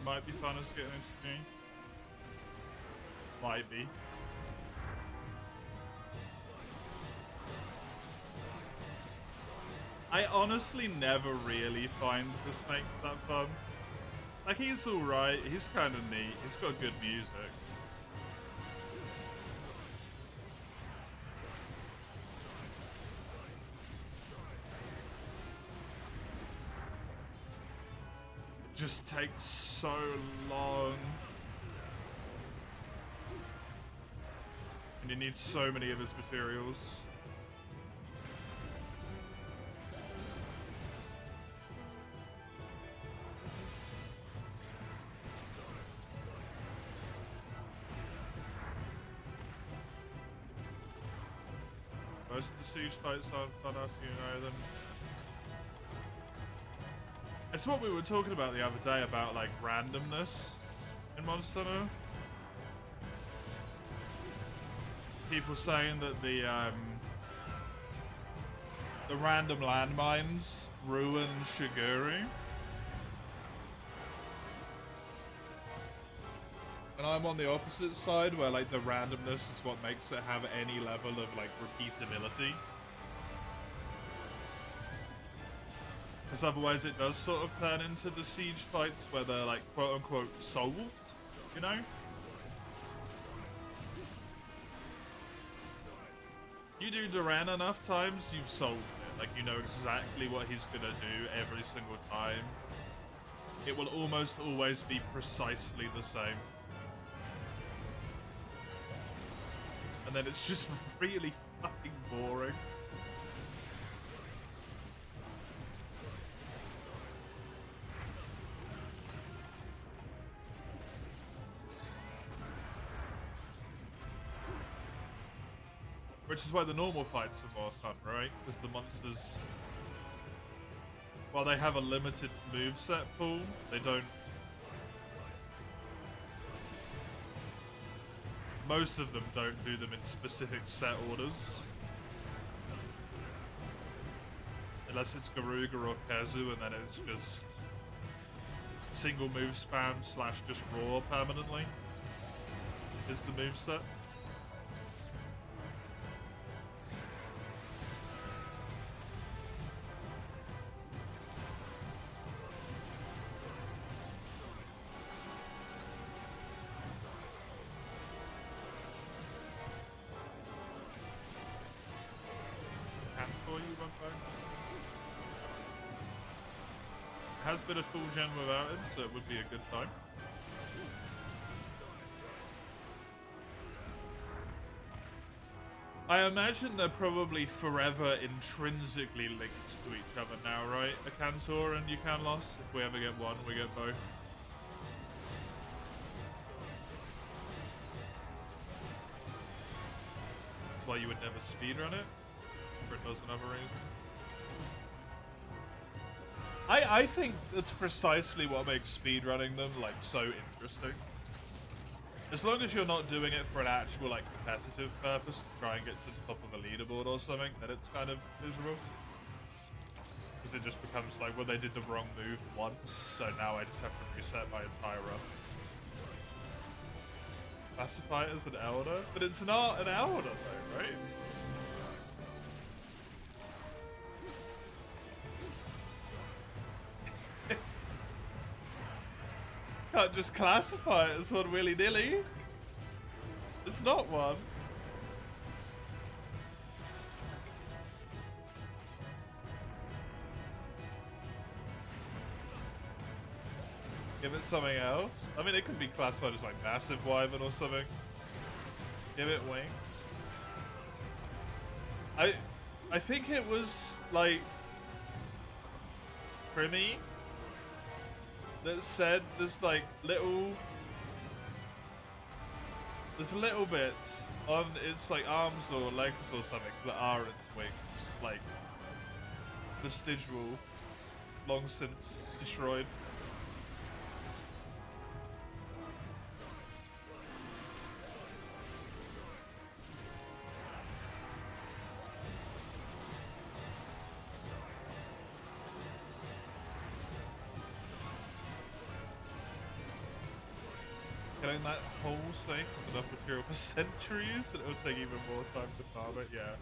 might be fun as getting into the game. Might be. I honestly never really find the snake that fun. Like, he's alright, he's kind of neat, he's got good music. just takes so long. And you need so many of his materials. Most of the siege fights aren't fun after you know them. It's what we were talking about the other day about like randomness in Monster Hunter. People saying that the random landmines ruin Shiguri. And I'm on the opposite side where like the randomness is what makes it have any level of like repeatability. Because otherwise it does sort of turn into the siege fights where they're like quote unquote solved, you know? You do Duran enough times, you've solved it. Like, you know exactly what he's gonna do every single time. It will almost always be precisely the same. And then it's just really fucking boring. Which is why the normal fights are more fun, right? Because the monsters, while they have a limited moveset pool, they don't... Most of them don't do them in specific set orders. Unless it's Garuga or Kazu, and then it's just single move spam slash just raw permanently is the moveset. Has been a full gen without him, so it would be a good time. I imagine they're probably forever intrinsically linked to each other now, right? A Cantor and Yukan Loss. If we ever get one, we get both. That's why you would never speedrun it, for a dozen other reasons. I think that's precisely what makes speedrunning them, like, so interesting. As long as you're not doing it for an actual, like, competitive purpose to try and get to the top of a leaderboard or something, then it's kind of miserable. Because it just becomes like, well, they did the wrong move once, so now I just have to reset my entire run. Classify it as an elder? But it's not an elder, though, right? Can't just classify it as one willy-nilly. It's not one. Give it something else. I mean, it could be classified as like massive wyvern or something. Give it wings. I think it was like Crimmy that said there's like little bits on its like arms or legs or something that are its wings, like vestigial, long since destroyed. Getting that whole snake is enough material for centuries, and it'll take even more time to farm it. Yeah.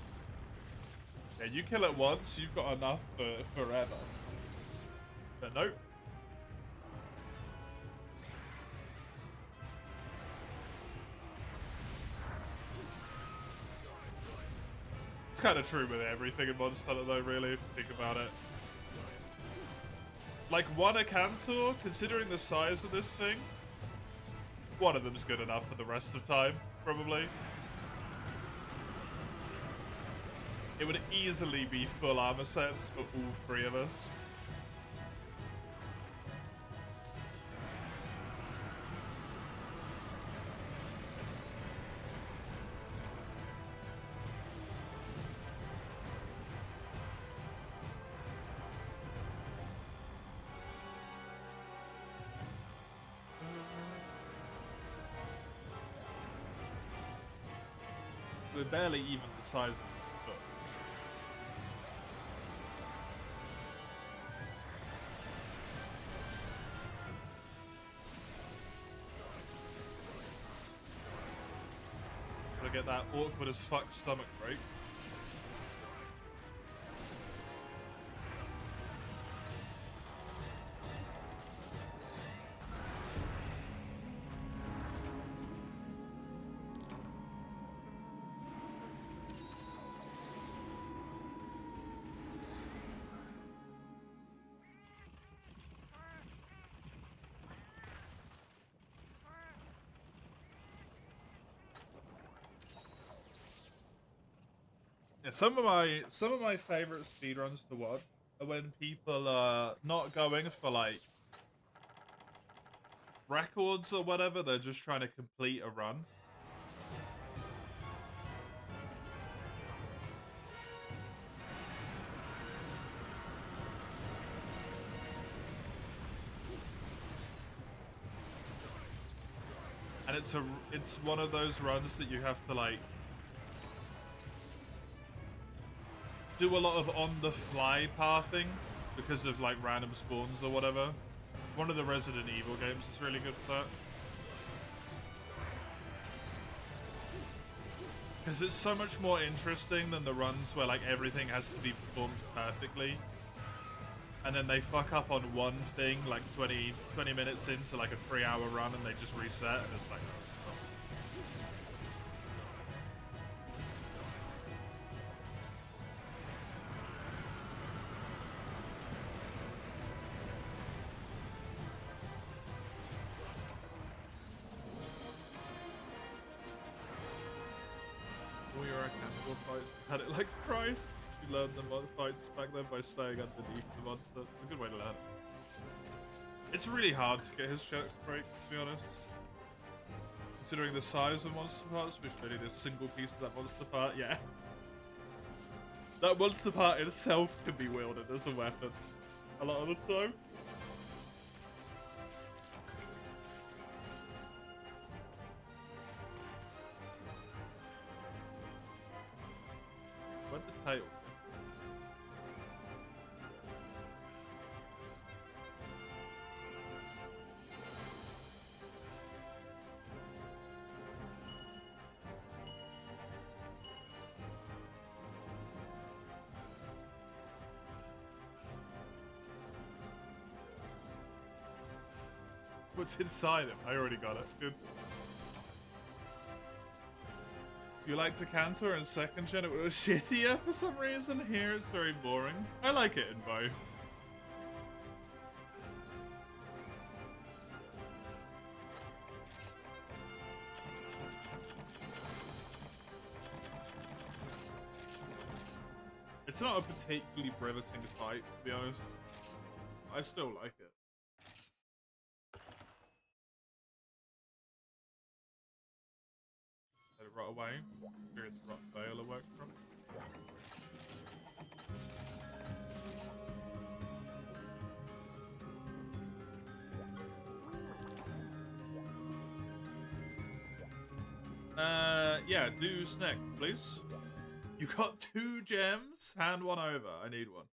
Yeah, you kill it once, you've got enough for forever. But nope. It's kind of true with everything in Monster Hunter, though, really, if you think about it. Like, one a Cantor, considering the size of this thing, one of them's good enough for the rest of time, probably. It would easily be full armor sets for all three of us. We're barely even the size of this foot. Gotta get that awkward as fuck stomach break. Yeah, some of my favorite speedruns to watch are when people are not going for like records or whatever, they're just trying to complete a run. And it's one of those runs that you have to like do a lot of on-the-fly pathing because of like random spawns or whatever. One of the Resident Evil games is really good for that. Because it's so much more interesting than the runs where like everything has to be performed perfectly. And then they fuck up on one thing like 20 minutes into like a 3-hour run and they just reset and it's like... All your cannibal fights had it like Christ. You learned the mod fights back then by staying underneath the monster. It's a good way to learn it. It's really hard to get his checks to break, to be honest. Considering the size of monster parts, which only this single piece of that monster part, yeah. That monster part itself can be wielded as a weapon a lot of the time. Where'd the tail? What's inside him? I already got it. Good. You like to Cantor in second gen? It was shittier for some reason. Here it's very boring. I like it in both. It's not a particularly riveting fight, to be honest. I still like it. Let it rot away. Experience rot fail or work from. Yeah, do snack, please. You got 2 gems? Hand one over. I need one.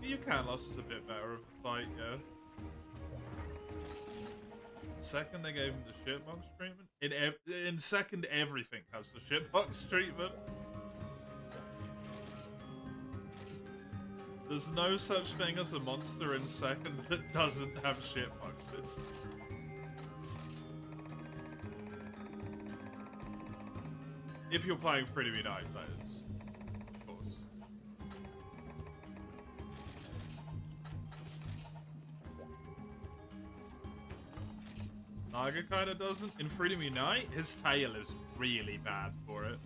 Your can loss is a bit better of a fight, yeah. Second, they gave him the shitbox treatment. In second, everything has the shitbox treatment. There's no such thing as a monster in second that doesn't have shitboxes. If you're playing Freedom Unite, that is. Of course. Naga kinda doesn't. In Freedom Unite, his tail is really bad for it.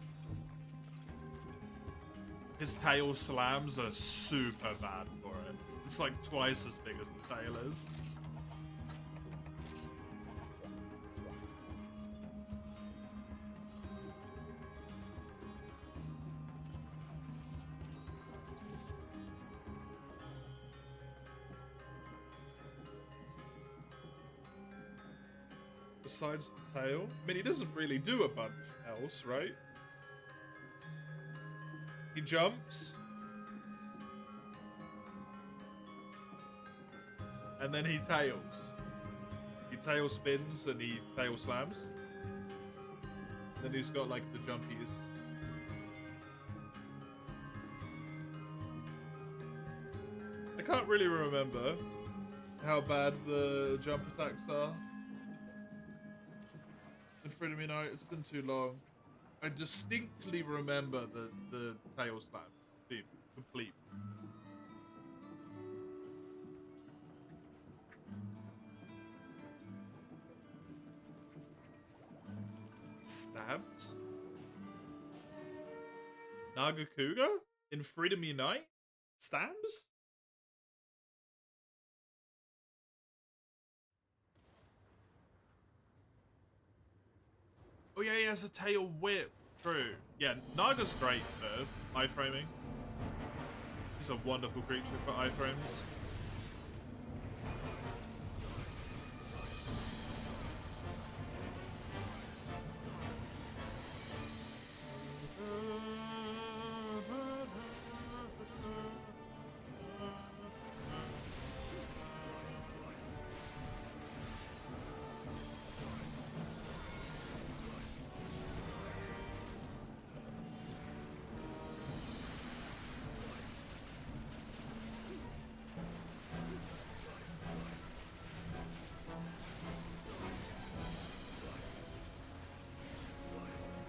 His tail slams are super bad for it. It's like twice as big as the tail is. Besides the tail? I mean, he doesn't really do a bunch else, right? He jumps. And then he tails. He tail spins and he tail slams. Then he's got like the jumpies. I can't really remember how bad the jump attacks are in Freedom Unite. It's been too long. I distinctly remember the tail slams being complete. Stabbed? Nagakuga? In Freedom Unite? Stabs? Oh yeah, he has a tail whip. True. Yeah, Naga's great for iframing. He's a wonderful creature for iframes.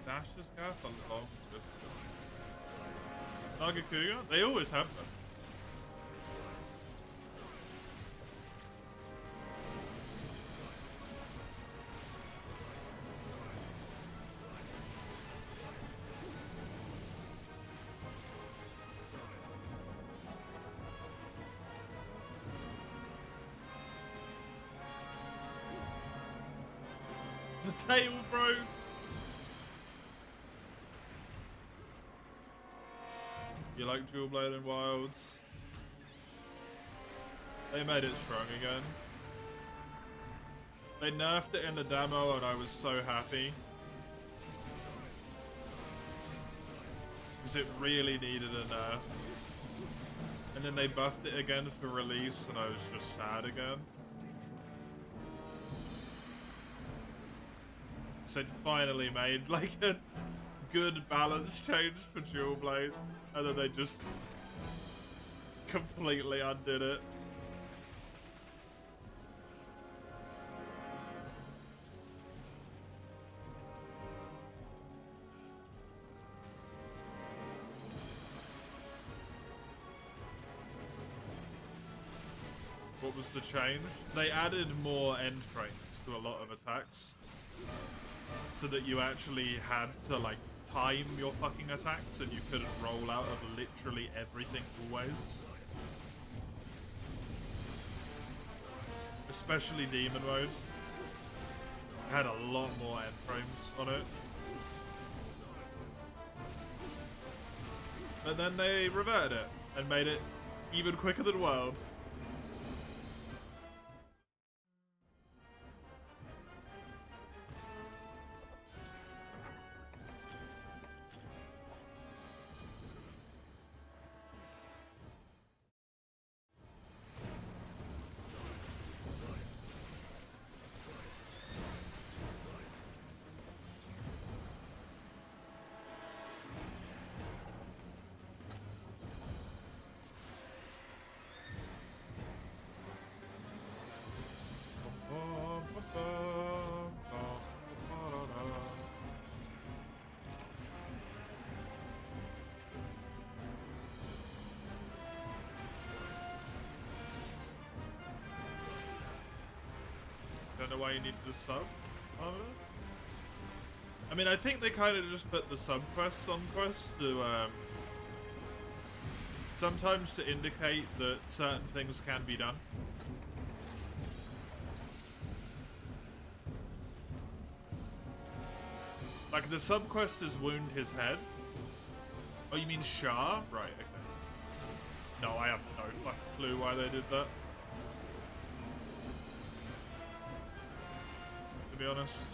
Dashes cast on the long distance. Nagakuga? They always have them. The tail, bro! You like Dual Blade and Wilds? They made it strong again. They nerfed it in the demo and I was so happy. Because it really needed a nerf. And then they buffed it again for release and I was just sad again. So it finally made like a good balance change for Dual Blades, and then they just completely undid it. What was the change? They added more end frames to a lot of attacks, so that you actually had to like time your fucking attacks and you couldn't roll out of literally everything always. Especially Demon Mode. It had a lot more end frames on it. But then they reverted it and made it even quicker than World. know why you need the sub on it. I mean, I think they kind of just put the sub quests on quests to sometimes to indicate that certain things can be done. Like, the sub-quest is wound his head. Oh, you mean Shah? Right, okay. No, I have no fucking clue why they did that. To be honest.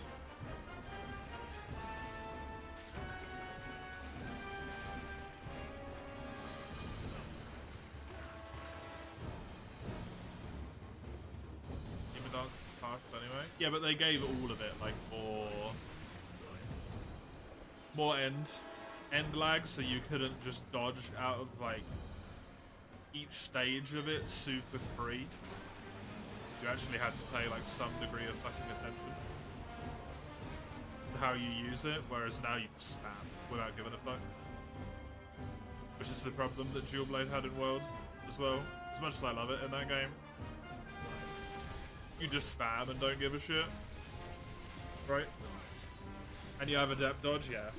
Demon Dance is fast anyway. Yeah, but they gave all of it, like, more end lag, so you couldn't just dodge out of like each stage of it super free. You actually had to pay like some degree of fucking attention to how you use it, whereas now you just spam without giving a fuck. Which is the problem that Dual Blade had in Worlds as well. As much as I love it in that game, you just spam and don't give a shit. Right? And you have Adept Dodge, yeah.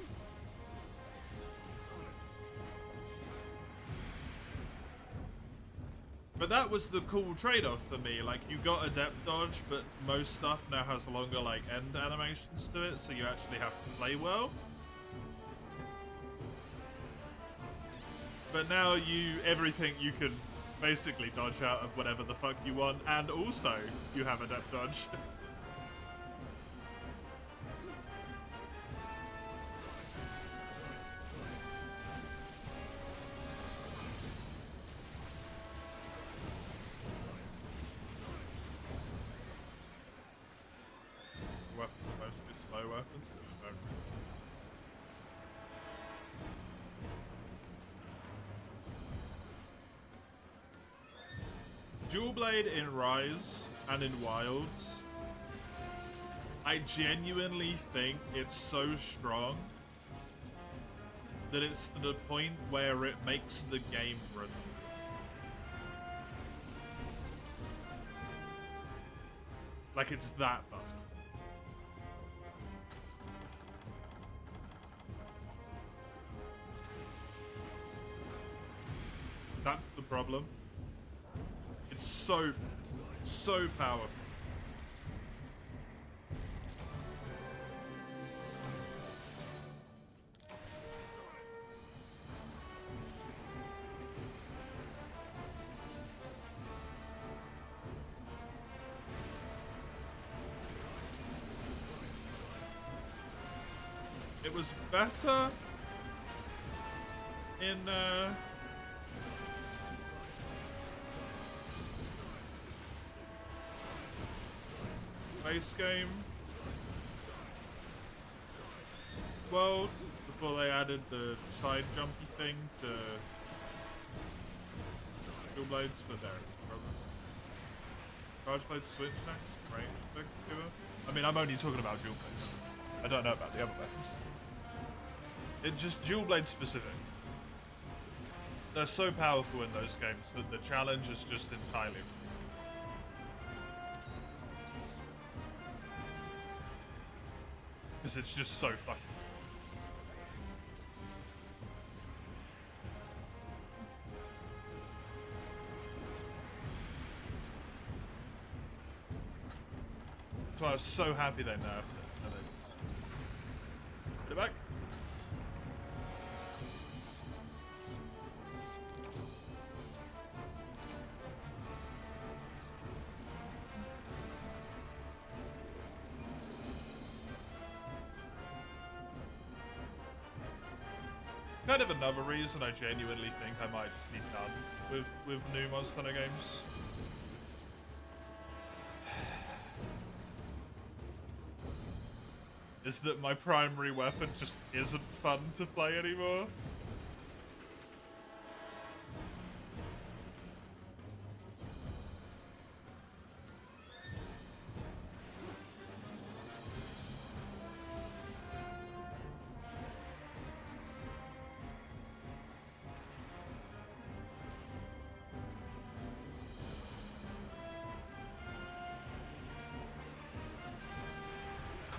But that was the cool trade-off for me. Like, you got Adept Dodge, but most stuff now has longer, like, end animations to it, so you actually have to play well. But now everything you can basically dodge out of whatever the fuck you want, and also you have Adept Dodge. Weapons are mostly slow weapons. Dual Blade in Rise and in Wilds, I genuinely think it's so strong that it's to the point where it makes the game run. Like, it's that busted. That's the problem. It's so powerful. It was better in base game world before they added the side jumpy thing to Dual Blades, but there it's a problem. Charge Blades switch next, range I mean, I'm only talking about Dual Blades. I don't know about the other weapons. It's just Dual Blade specific. They're so powerful in those games that the challenge is just entirely. Because it's just so fucking. That's why I was so happy they nerfed it. And then put it back. Kind of another reason I genuinely think I might just be done with new Monster Hunter games. Is that my primary weapon just isn't fun to play anymore.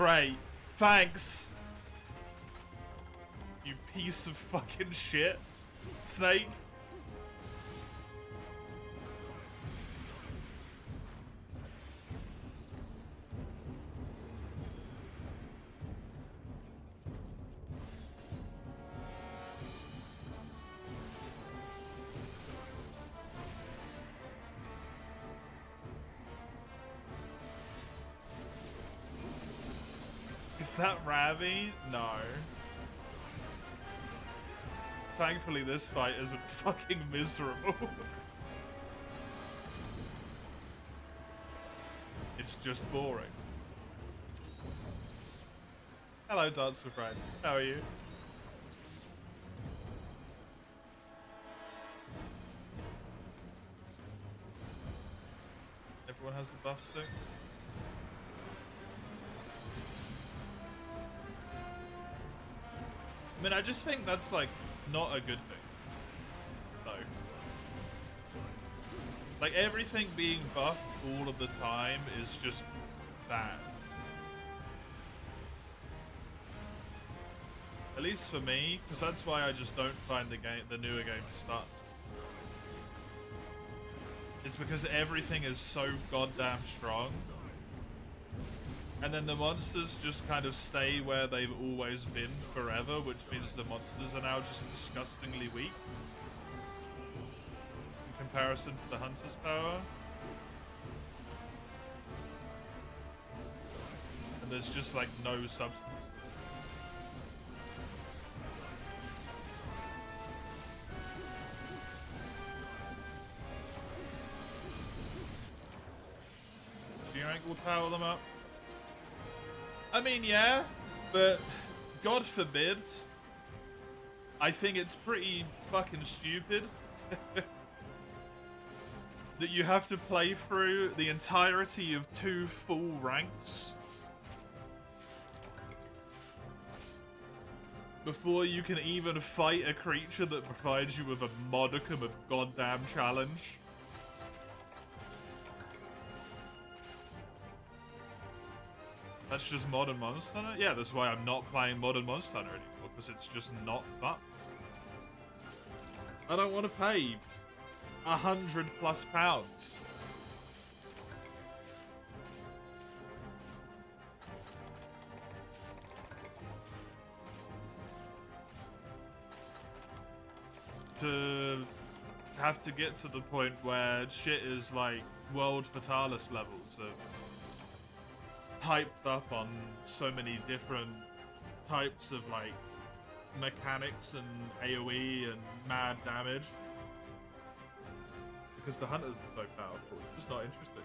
Great. Thanks. You piece of fucking shit. Snake. Is that Ravi? No. Thankfully, this fight isn't fucking miserable. It's just boring. Hello, Dance with Friend. How are you? Everyone has a buff stick. I mean, I just think that's, like, not a good thing. No. Like, everything being buffed all of the time is just bad. At least for me, because that's why I just don't find the newer games fun. It's because everything is so goddamn strong. And then the monsters just kind of stay where they've always been forever, which means the monsters are now just disgustingly weak. In comparison to the hunter's power. And there's just like no substance. Do you think we'll power them up? I mean, yeah, but God forbid. I think it's pretty fucking stupid that you have to play through the entirety of 2 full ranks before you can even fight a creature that provides you with a modicum of goddamn challenge. That's just Modern Monster Hunter? Yeah, that's why I'm not playing Modern Monster Hunter anymore, because it's just not fun. I don't want to pay £100+ to have to get to the point where shit is like World Fatalis levels of hyped up on so many different types of like mechanics and AoE and mad damage. Because the hunters are so powerful, it's just not interesting.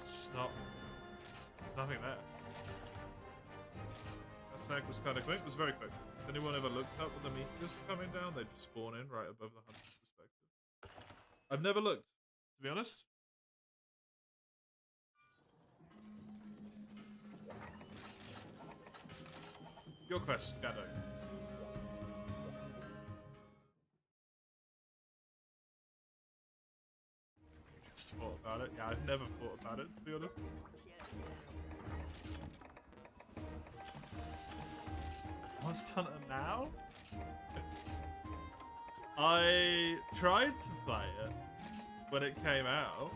It's just not. There's nothing there. That sack was kind of quick. It was very quick. Has anyone ever looked up with the meteors coming down? They just spawn in right above the hunter's perspective. I've never looked, to be honest. Your quest, Gado. Just thought about it. Yeah, I've never thought about it, to be honest. Monster Hunter now? I tried to play it when it came out.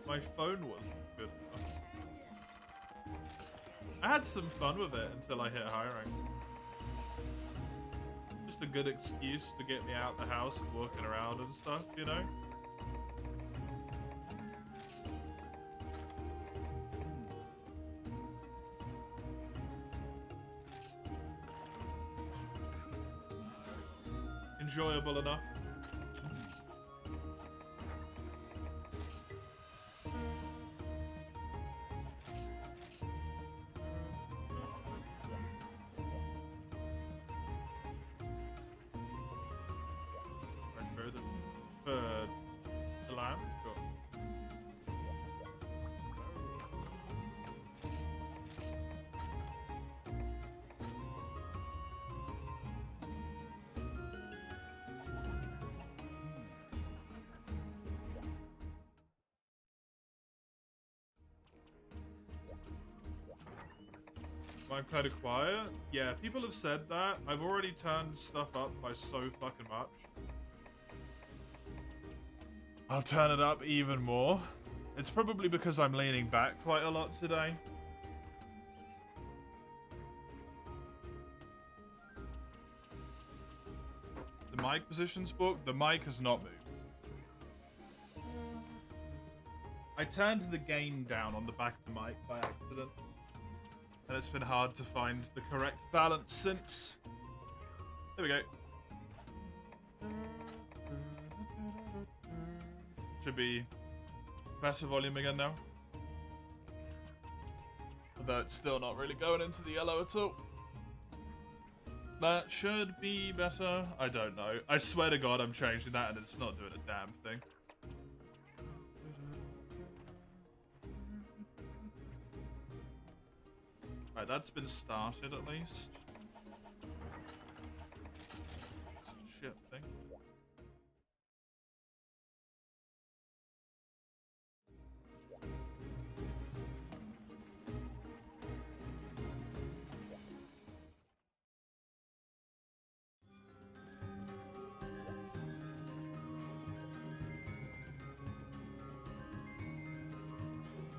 My phone wasn't good enough. I had some fun with it until I hit high rank. Just a good excuse to get me out the house and walking around and stuff, you know? Enjoyable enough. The lamb? Sure. I'm kind of quiet. Yeah, people have said that. I've already turned stuff up by so fucking much. I'll turn it up even more. It's probably because I'm leaning back quite a lot today. The mic position's booked. The mic has not moved. I turned the gain down on the back of the mic by accident. And it's been hard to find the correct balance since. There we go. Should be better volume again now. Although it's still not really going into the yellow at all. That should be better. I don't know. I swear to God I'm changing that and it's not doing a damn thing. Right, that's been started at least. Some shit thing.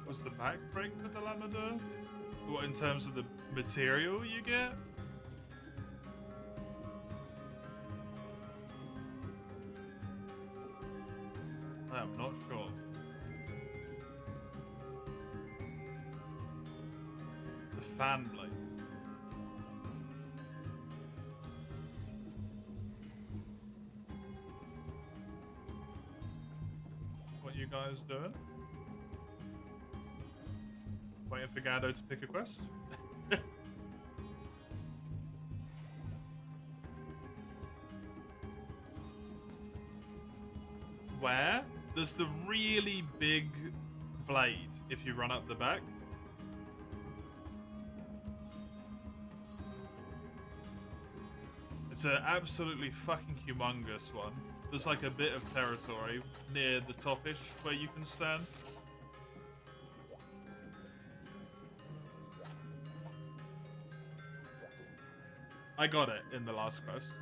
Was the back break for the Lamada? What, in terms of the material you get? I'm not sure. The fan blade. What you guys doing? Waiting for Gando to pick a quest? Where? There's the really big blade if you run up the back. It's an absolutely fucking humongous one. There's like a bit of territory near the top-ish where you can stand. I got it in the last quest.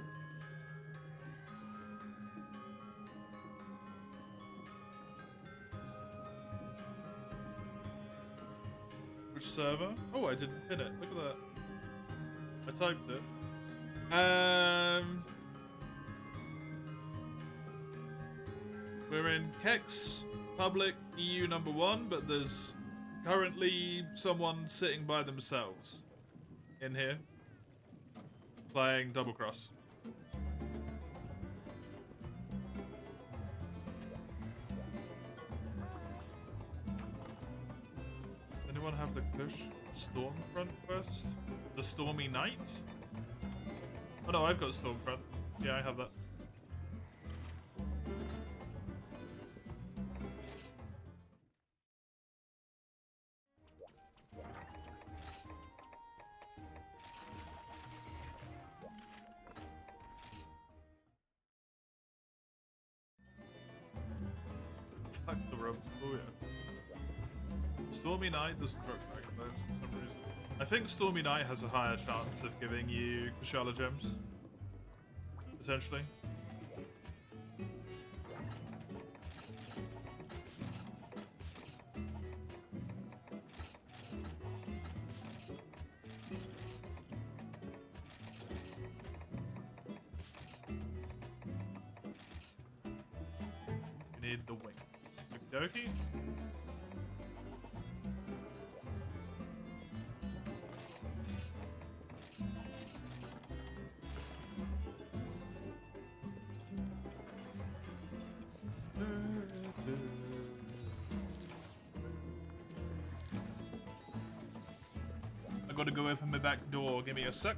Which server? Oh, I didn't hit it. Look at that. I typed it. We're in Kex, public, EU #1, but there's currently someone sitting by themselves in here. Playing Double Cross. Anyone have the Kush Stormfront quest? The Stormy Night? Oh no, I've got Stormfront. Yeah, I have that. Fuck the ropes. Oh yeah. Stormy Night doesn't work back though for some reason. I think Stormy Night has a higher chance of giving you Kushala gems. Potentially. You need the wings. Okie dokie. I gotta go open my back door. Give me a sec.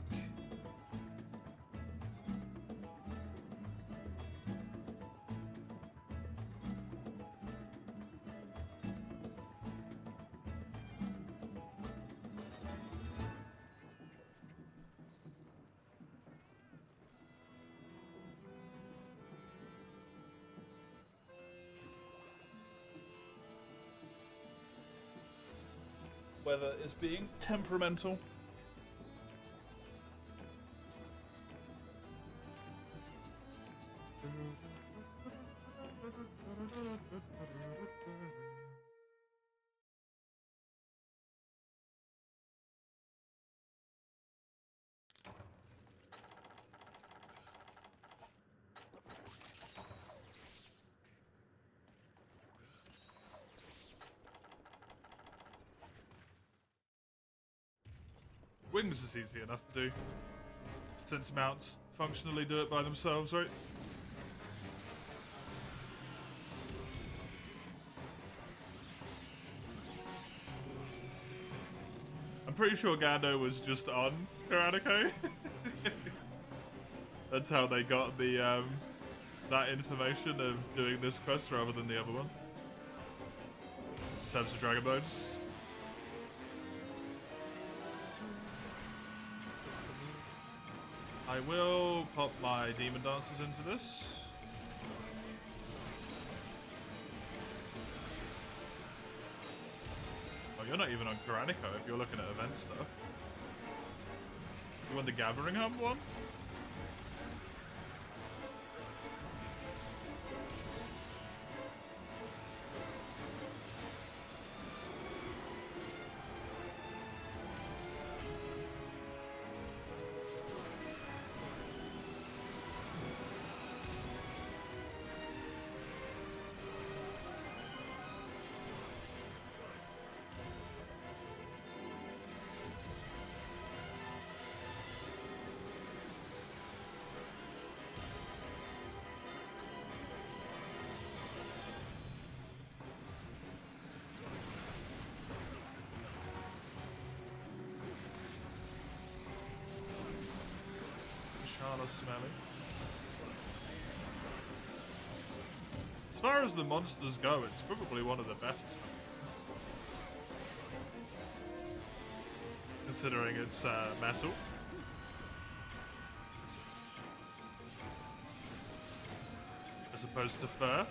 Weather is being temperamental. Wings is easy enough to do, since mounts functionally do it by themselves, right? I'm pretty sure Gando was just on Karanico. That's how they got the that information of doing this quest rather than the other one. In terms of Dragon Bones. I will pop my Demon Dancers into this. Oh, you're not even on Karanico if you're looking at event stuff. You want the Gathering Hub one? Smelly. As far as the monsters go, it's probably one of the best smelling. Considering it's metal. As opposed to fur.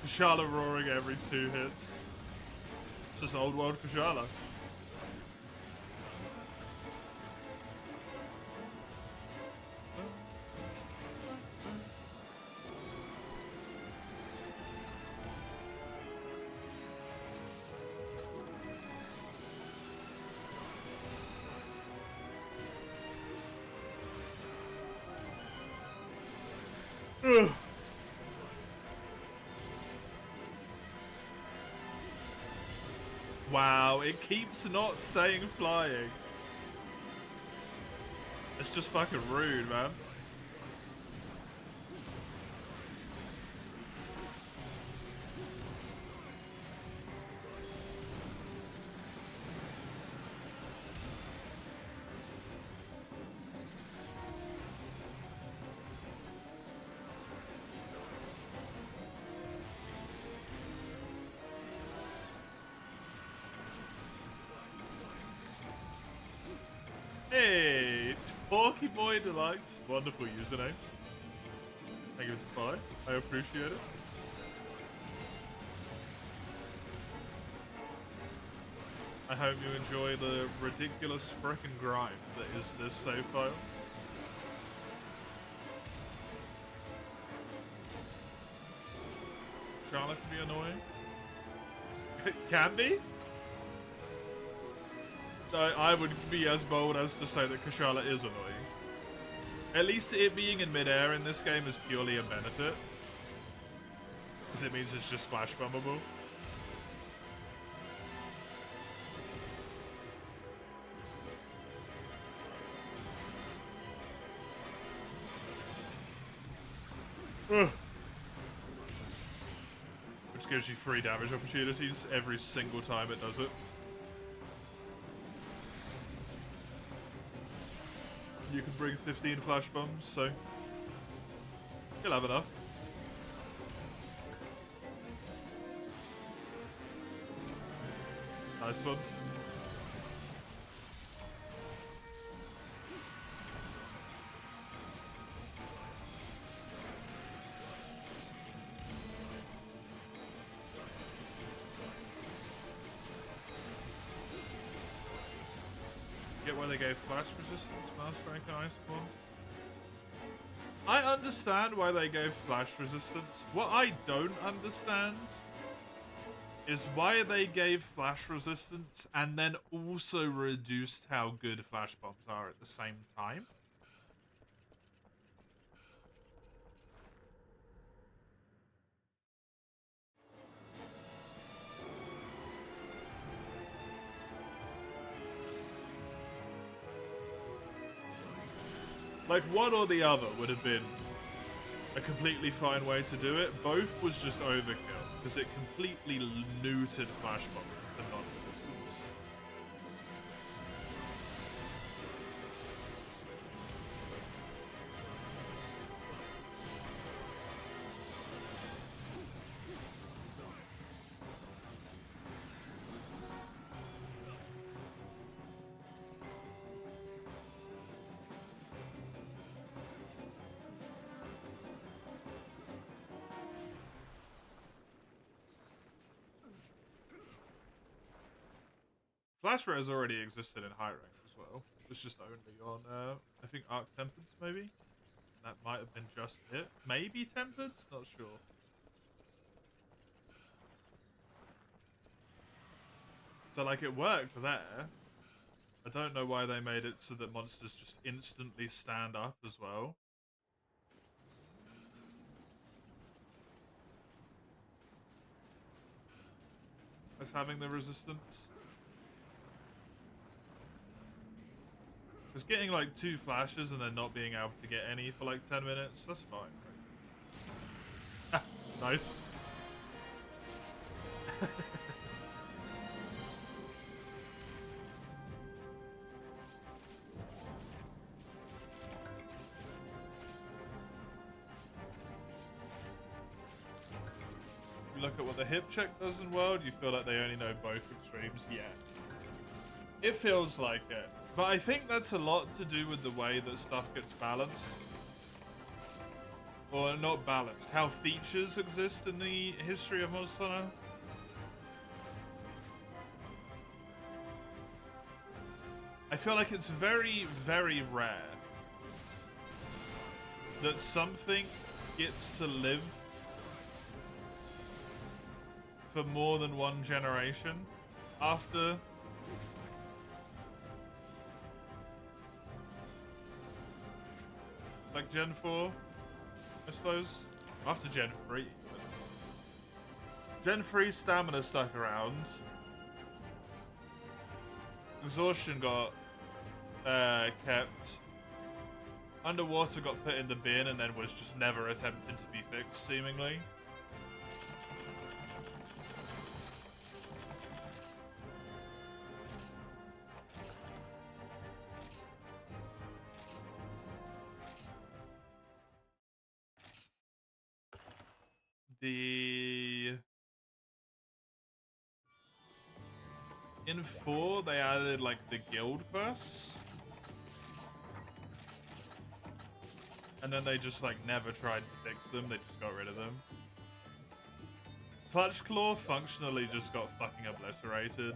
Kushala roaring every 2 hits. It's just old world Kushala. Ugh. Wow, it keeps not staying flying. It's just fucking rude, man. Hey, Porky Boy Delights. Wonderful username. Thank you for the follow. I appreciate it. I hope you enjoy the ridiculous frickin' grind that is this save file. Charlotte can be annoying. Can be? I would be as bold as to say that Kushala is annoying. At least it being in midair in this game is purely a benefit. Because it means it's just flash bombable. Ugh. Which gives you 3 damage opportunities every single time it does it. You can bring 15 flash bombs, so you'll have enough. Nice one. Get why they gave flash resistance, Mouse Strike, and Iceborne. I understand why they gave flash resistance. What I don't understand is why they gave flash resistance and then also reduced how good flash bombs are at the same time. Like, one or the other would have been a completely fine way to do it. Both was just overkill, because it completely neutered flashbombs into non-existence. Flash res already existed in high rank as well. It's just only on, I think, Arc Tempered, maybe? That might have been just it. Maybe Tempered? Not sure. So, like, it worked there. I don't know why they made it so that monsters just instantly stand up as well. As having the resistance. Because getting like 2 flashes and then not being able to get any for like 10 minutes, that's fine, right? Nice. You look at what the hip check does in World, you feel like they only know both extremes. Yeah. It feels like it. But I think that's a lot to do with the way that stuff gets balanced. Or not balanced. How features exist in the history of Monster Hunter. I feel like it's very, very rare that something gets to live for more than one generation after like Gen 4, I suppose. After Gen 3. Gen 3 stamina stuck around. Exhaustion got kept. Underwater got put in the bin and then was just never attempted to be fixed, seemingly. In 4, they added, like, the guild quests. And then they just, like, never tried to fix them. They just got rid of them. Clutch Claw functionally just got fucking obliterated.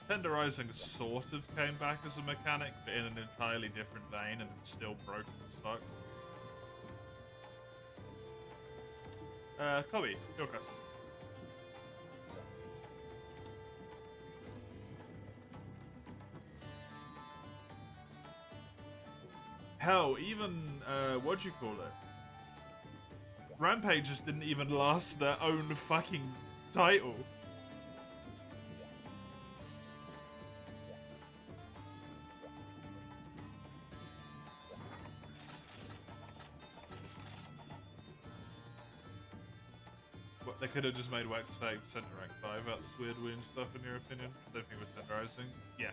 Tenderizing sort of came back as a mechanic, but in an entirely different vein, and it's still broken as fuck. Kobe, your question. Hell, even, what'd you call it? Rampages didn't even last their own fucking title. What, they could have just made Wax 30% rank 5 out this weird wound stuff, in your opinion? Same thing with tenderizing? Yeah.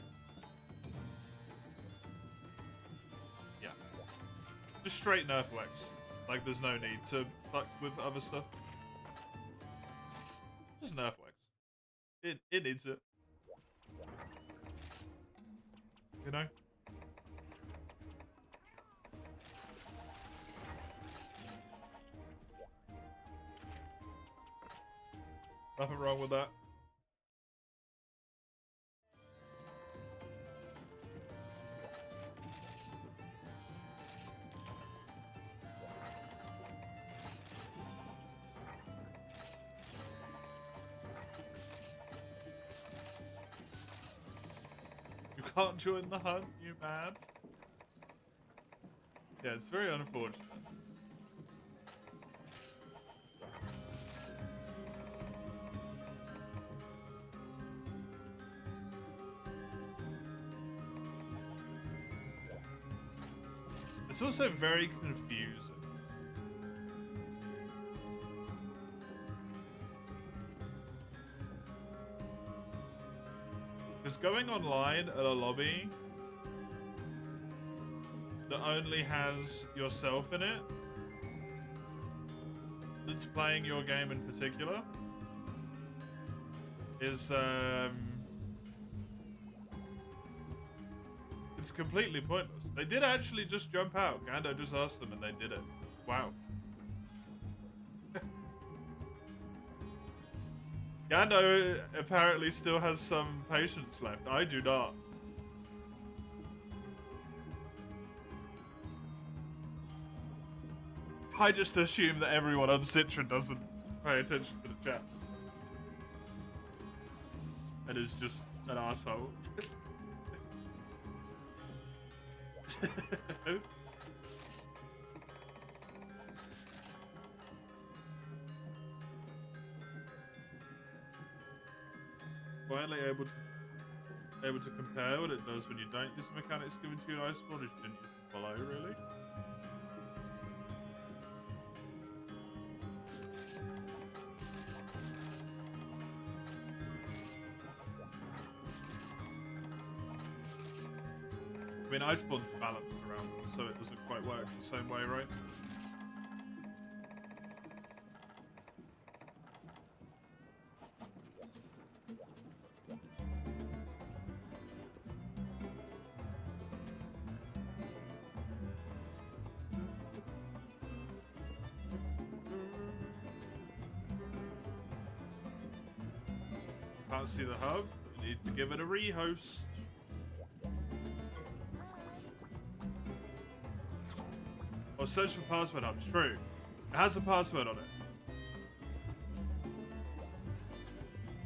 Yeah. Just straight nerf Wax. Like, there's no need to fuck with other stuff. Just nerf Wax. It needs it. You know? Nothing wrong with that. You can't join the hunt, you mad? Yeah, it's very unfortunate. It's also very confusing. Because going online at a lobby that only has yourself in it, that's playing your game in particular, is it's completely pointless. They did actually just jump out. Gando just asked them and they did it. Wow. Gando apparently still has some patience left. I do not. I just assume that everyone on Citra doesn't pay attention to the chat. And is just an asshole. Finally able to compare what it does when you don't use mechanics given to you in Iceborne, as you didn't use it below, really. I mean, Iceborne's balanced around them, so it doesn't quite work the same way, right? Can't see the hub. You need to give it a rehost. Or search for password hubs. True. It has a password on it.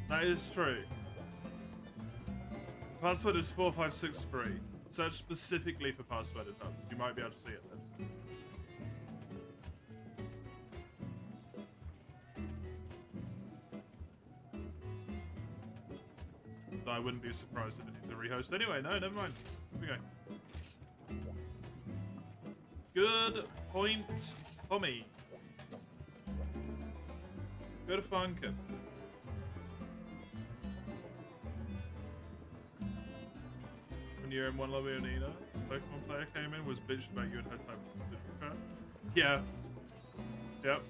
That is true. Password is 4563. Search specifically for passworded hubs. You might be able to see it then. I wouldn't be surprised if it needs a rehost. Anyway, no, never mind. Here we go. Good point, Tommy. Good funkin'. When you're in one lobby of Nina, a Pokemon player came in, was bitched about you and her type of digital chat. Yeah. Yep.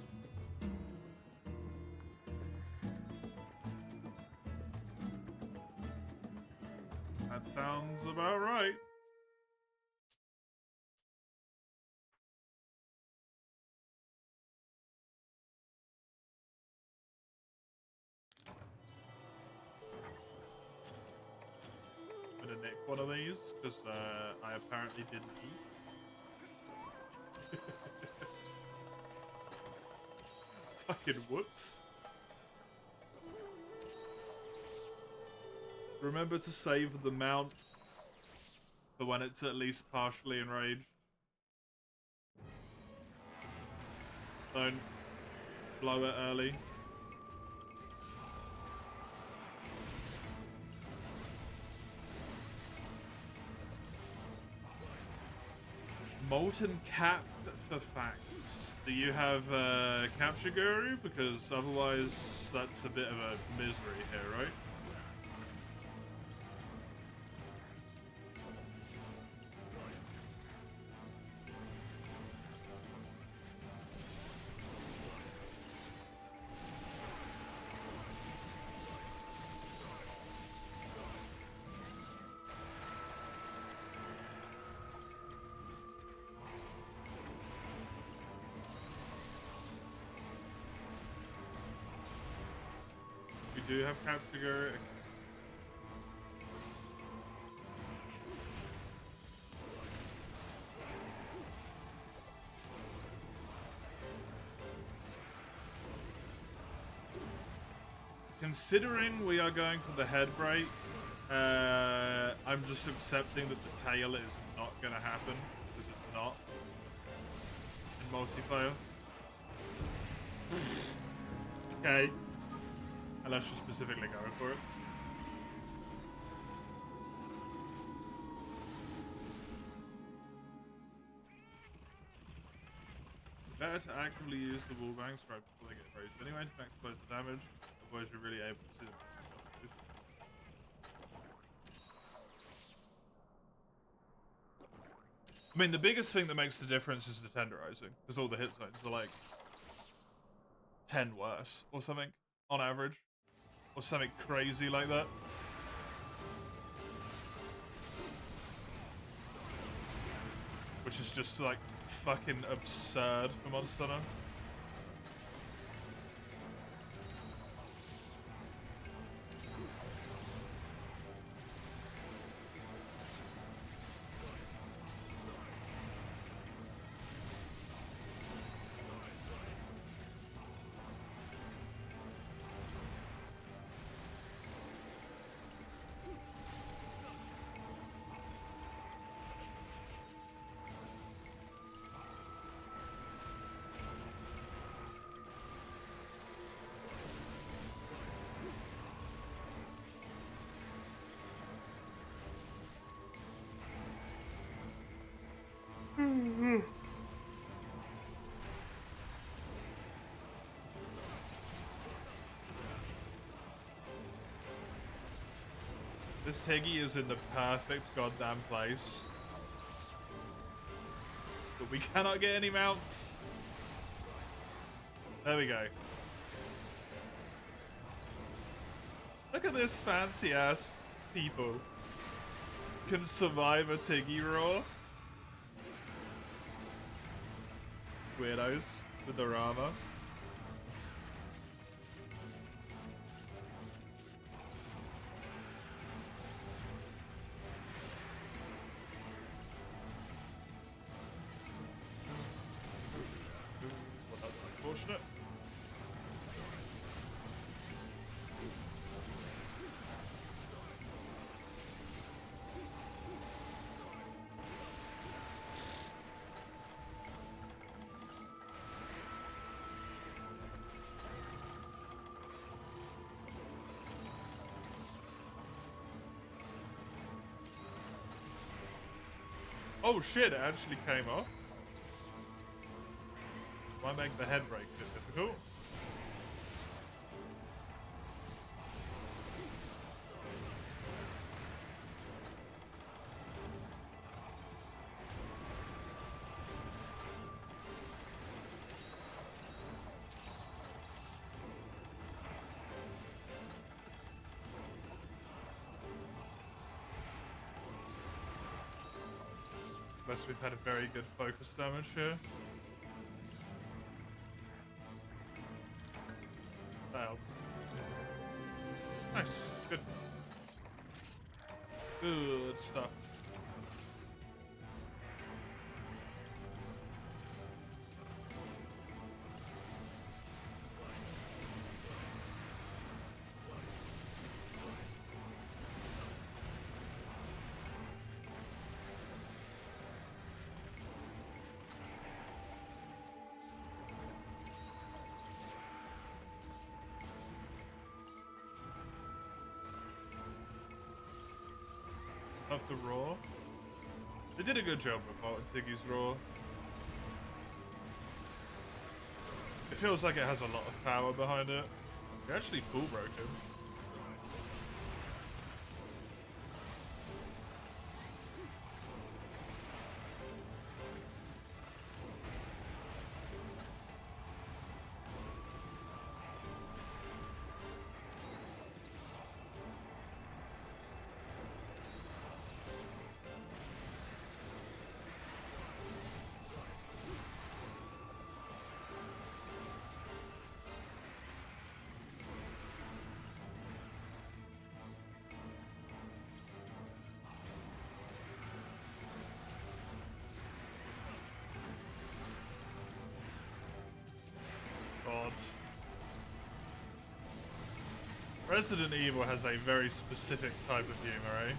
That sounds about right. I'm gonna nick one of these because I apparently didn't eat. Fucking whoops. Remember to save the mount for when it's at least partially enraged. Don't blow it early. Molten Cap for facts. Do you have Capture Guru? Because otherwise that's a bit of a misery here, right? We do have Capture Guru. Considering we are going for the head break, I'm just accepting that the tail is not going to happen, because it's not in multiplayer. Okay. Unless you're specifically going for it. Better to actively use the wall bangs right before they get raised anyway to maximize the damage. Otherwise, you're really able to see the massive damage. I mean, the biggest thing that makes the difference is the tenderizing, because all the hit zones are like 10 worse or something on average, or something crazy like that. Which is just like fucking absurd for Monster Hunter. This Tiggy is in the perfect goddamn place. But we cannot get any mounts. There we go. Look at this fancy ass people. Can survive a Tiggy roar. Weirdos with their armor. Well, that's unfortunate. Oh shit, it actually came off. Might make the head break a bit difficult. Unless we've had a very good focus damage here. Failed. Nice. Good. Good stuff. Of the roar. They did a good job with Martin Tiggy's roar. It feels like it has a lot of power behind it. It actually full broke him. God. Resident Evil has a very specific type of humor, eh?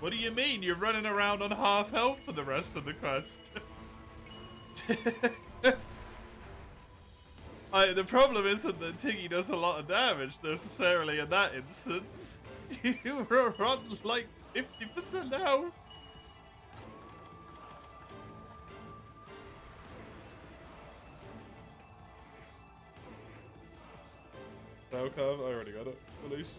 What do you mean? You're running around on half health for the rest of the quest. The problem isn't that Tiggy does a lot of damage necessarily in that instance. You run like 50% health. Okay, I already got it, at least.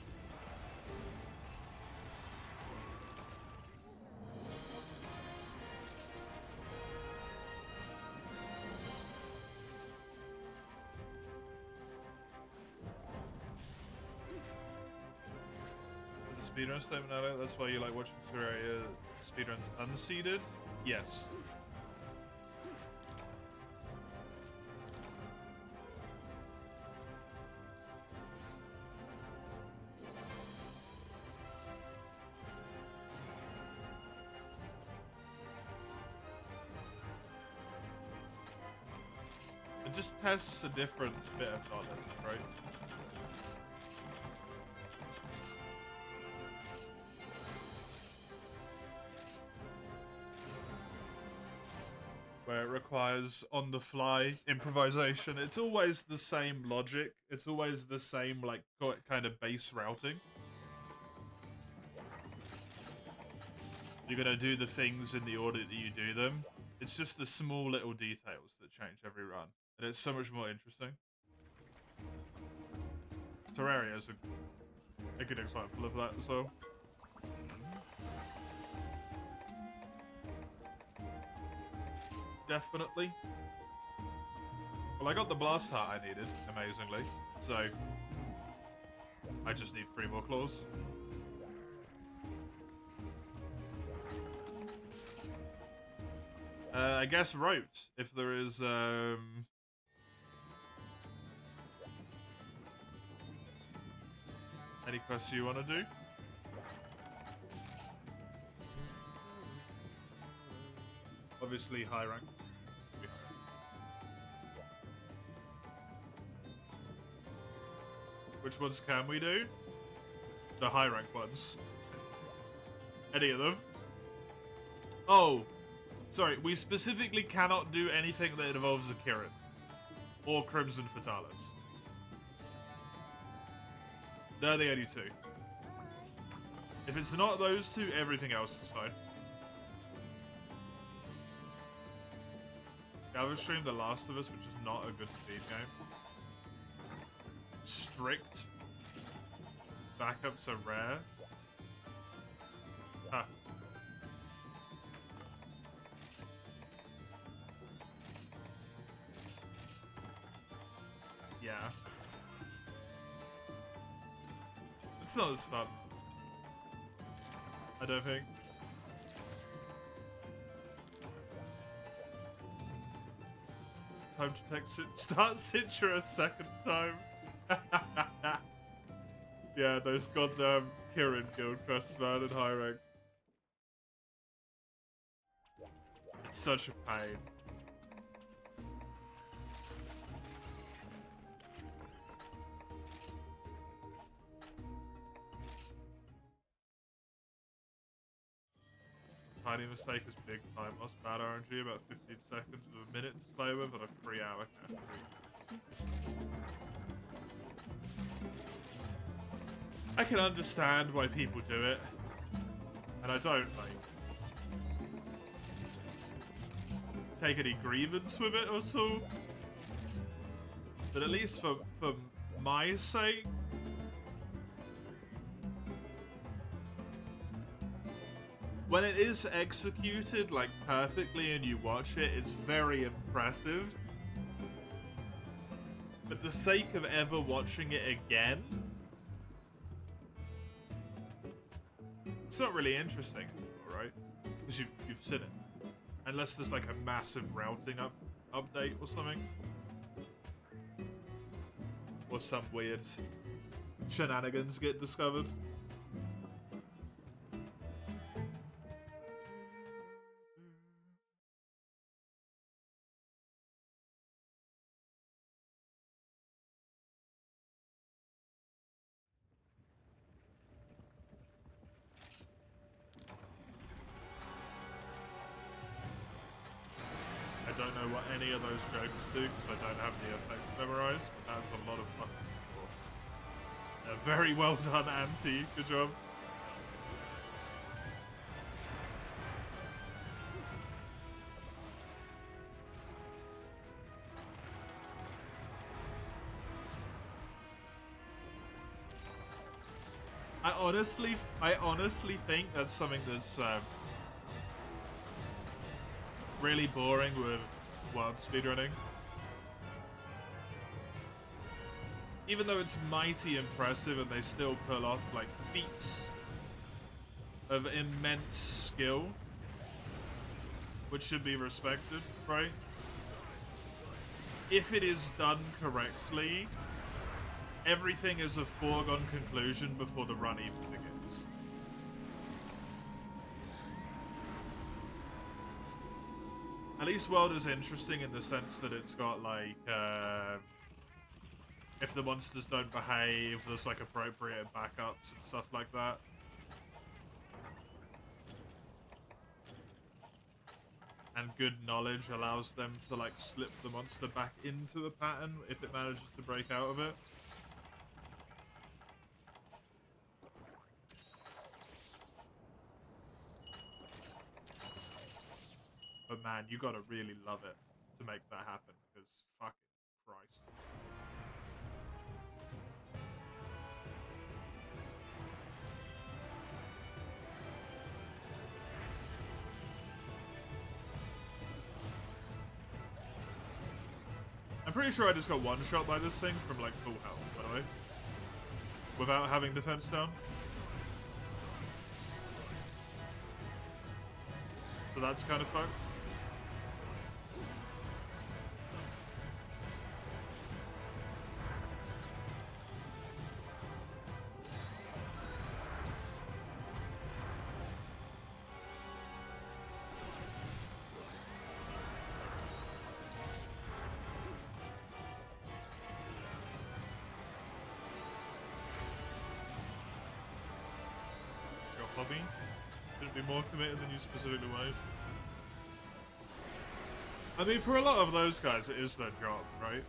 Speedrun statement out. That's why you like watching Terraria speedruns unseeded? Yes. It just tests a different bit of knowledge, right? Where it requires on-the-fly improvisation. It's always the same logic. It's always the same, like, kind of base routing. You're gonna do the things in the order that you do them. It's just the small little details that change every run. And it's so much more interesting. Terraria is a good example of that as well. Definitely. Well, I got the blast heart I needed, amazingly. So, I just need 3 more claws. I guess route, if there is, any quests you want to do? Obviously, high rank. Which ones can we do? The high rank ones. Any of them? Oh, sorry. We specifically cannot do anything that involves a Kirin or Crimson Fatalis. They're the only 2. If it's not those 2, everything else is fine. I've streamed The Last of Us, which is not a good speed game. Strict. Backups are rare. Huh. Yeah. It's not as fun. I don't think. Time to text it. Start Citra a second time. Yeah, those goddamn Kirin guild quests, man, in high rank. It's such a pain. Tiny mistake is big time loss, bad RNG, about 15 seconds to a minute to play with on a 3-hour category. I can understand why people do it, and I don't, like, take any grievance with it at all. But at least for my sake, when it is executed, like, perfectly and you watch it, it's very impressive. For the sake of ever watching it again, it's not really interesting anymore, right? Because you've seen it. Unless there's like a massive routing update or something. Or some weird shenanigans get discovered. know what any of those jokes do because I don't have the effects memorized, but that's a lot of fucking cool. Very well done, Auntie. Good job. I honestly think that's something that's really boring with world speedrunning. Even though it's mighty impressive and they still pull off like feats of immense skill, which should be respected, right? If it is done correctly, everything is a foregone conclusion before the run even begins. At least World is interesting in the sense that it's got like, if the monsters don't behave, there's like appropriate backups and stuff like that. And good knowledge allows them to like slip the monster back into a pattern if it manages to break out of it. But man, you gotta really love it to make that happen, because fucking Christ. I'm pretty sure I just got one shot by this thing from like full health, by the way. Without having defense down. So that's kind of fucked. Hobby. Shouldn't be more committed than you specifically wanted. I mean, for a lot of those guys, it is their job, right?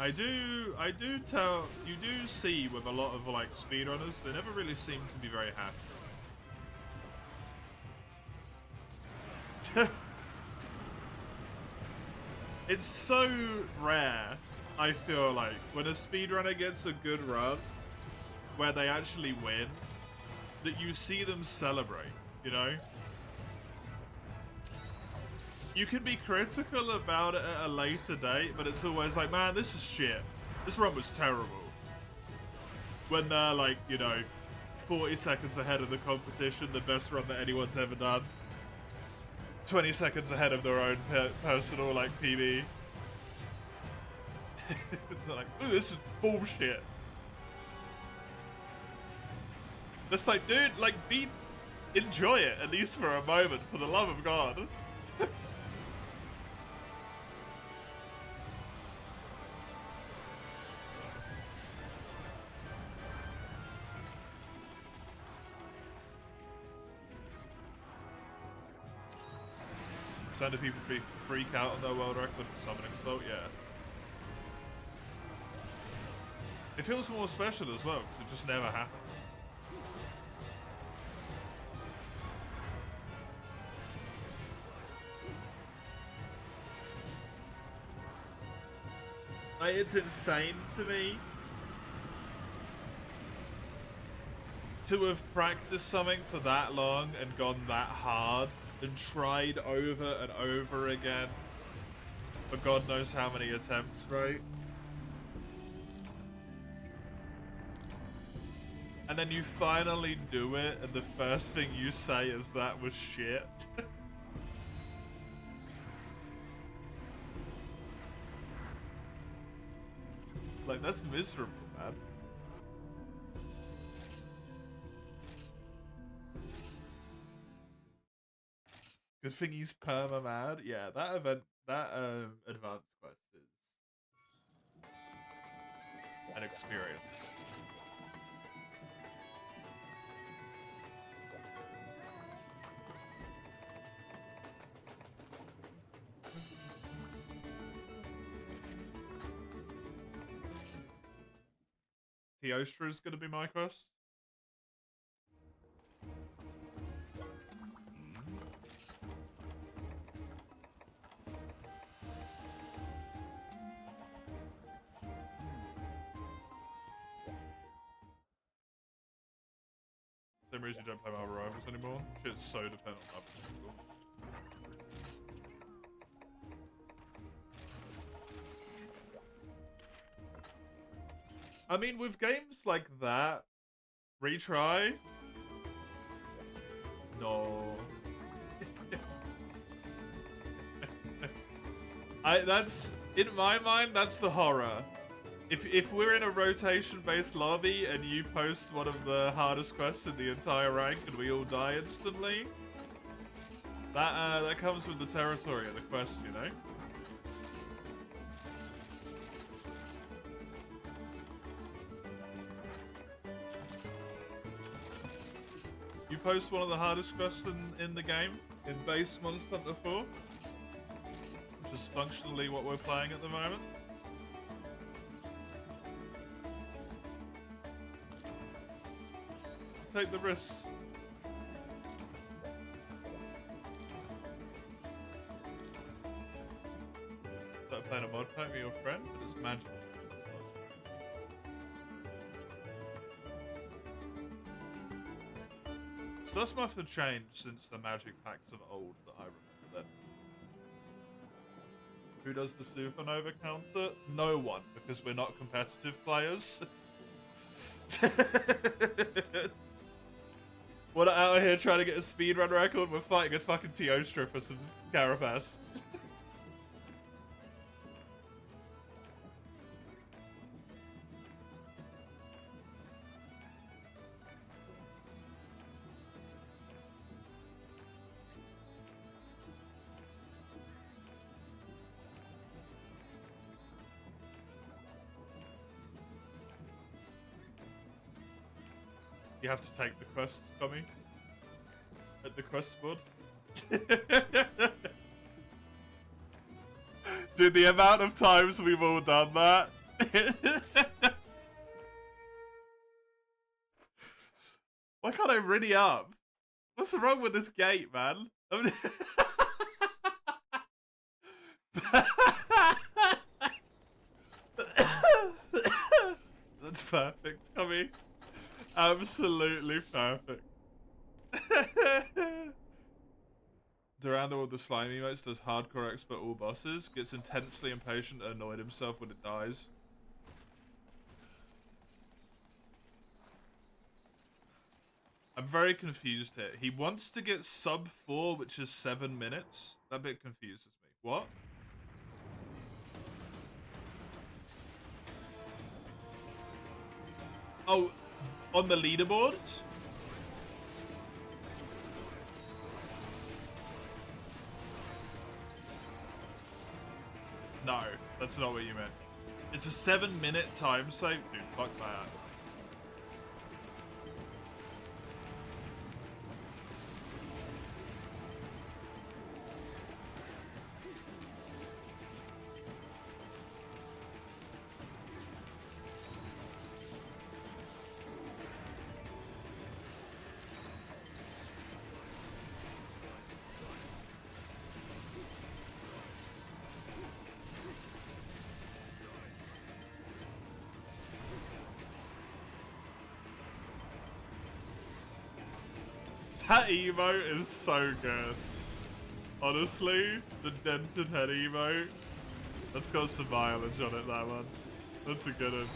I do tell, you do see with a lot of like speedrunners, they never really seem to be very happy. It's so rare, I feel like, when a speedrunner gets a good run, where they actually win, that you see them celebrate, you know? You can be critical about it at a later date, but it's always like, man, this is shit. This run was terrible. When they're like, you know, 40 seconds ahead of the competition, the best run that anyone's ever done. 20 seconds ahead of their own personal, like, PB. They're like, ooh, this is bullshit. It's like, dude, like, enjoy it, at least for a moment, for the love of God. Some people freak out on their world record for summoning salt, yeah. It feels more special as well, because it just never happened. Like, it's insane to me to have practiced something for that long and gone that hard and tried over and over again for God knows how many attempts, right? And then you finally do it, and the first thing you say is that was shit. Like, that's miserable, man. Good thing he's perma mad. Yeah, that event, that advanced quest is an experience. Teostra is going to be my quest. Same reason you don't play Marvel Rivals anymore. Shit's so dependent on other people. I mean, with games like that, retry? No. That's, in my mind, that's the horror. If we're in a rotation-based lobby and you post one of the hardest quests in the entire rank and we all die instantly, that comes with the territory of the quest, you know? You post one of the hardest quests in the game, in base Monster Hunter 4, which is functionally what we're playing at the moment. Take the risks. Start playing a mod pack with your friend, but it's magic. Stuff must have changed since the magic packs of old that I remember then. Who does the supernova counter? No one, because we're not competitive players. We're not out here trying to get a speedrun record, we're fighting a fucking Teostra for some carapace. You have to take the quest, Tommy. At the quest spot. Dude, the amount of times we've all done that. Why can't I ready up? What's wrong with this gate, man? I mean That's perfect, Tommy. Absolutely perfect. Durando with the slime emotes does hardcore expert all bosses, gets intensely impatient and annoyed himself when it dies. I'm very confused here. He wants to get sub 4, which is 7 minutes. That bit confuses me. What? Oh, on the leaderboard? No, that's not what you meant. It's a 7-minute time save. Dude, fuck that. That emote is so good. Honestly, the dented head emote. That's got some mileage on it, that one. That's a good one.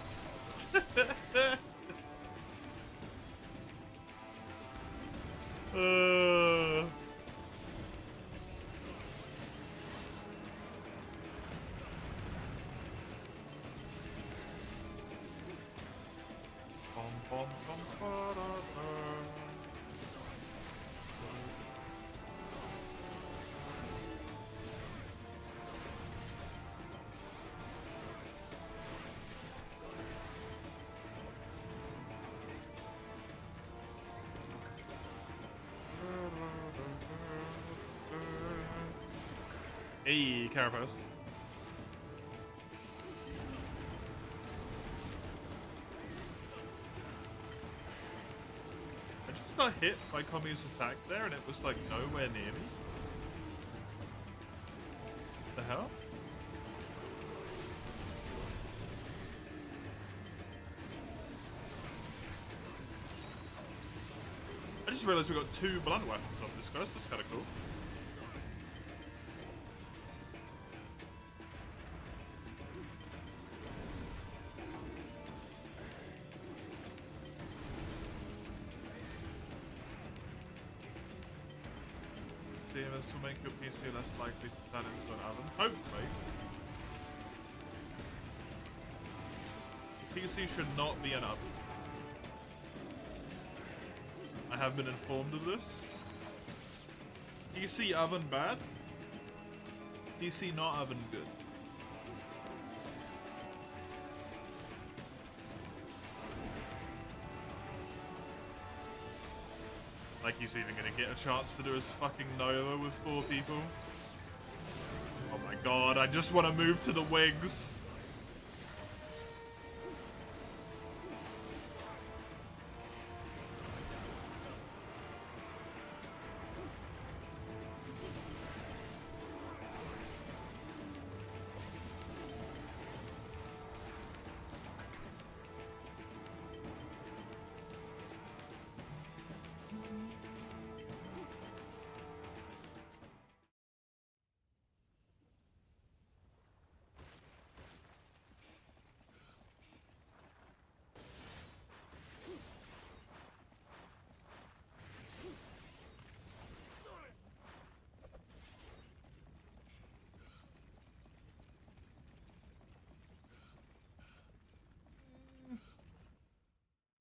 Hey, Carapace. I just got hit by Komi's attack there and it was like nowhere near me. What the hell? I just realized we got 2 blunt weapons on this quest. That's kind of cool. This will make your PC less likely to turn into an oven. Hopefully. The PC should not be an oven. I have been informed of this. PC oven bad. PC not oven good. Like he's even gonna get a chance to do his fucking Nova with 4 people. Oh my god, I just want to move to the wigs.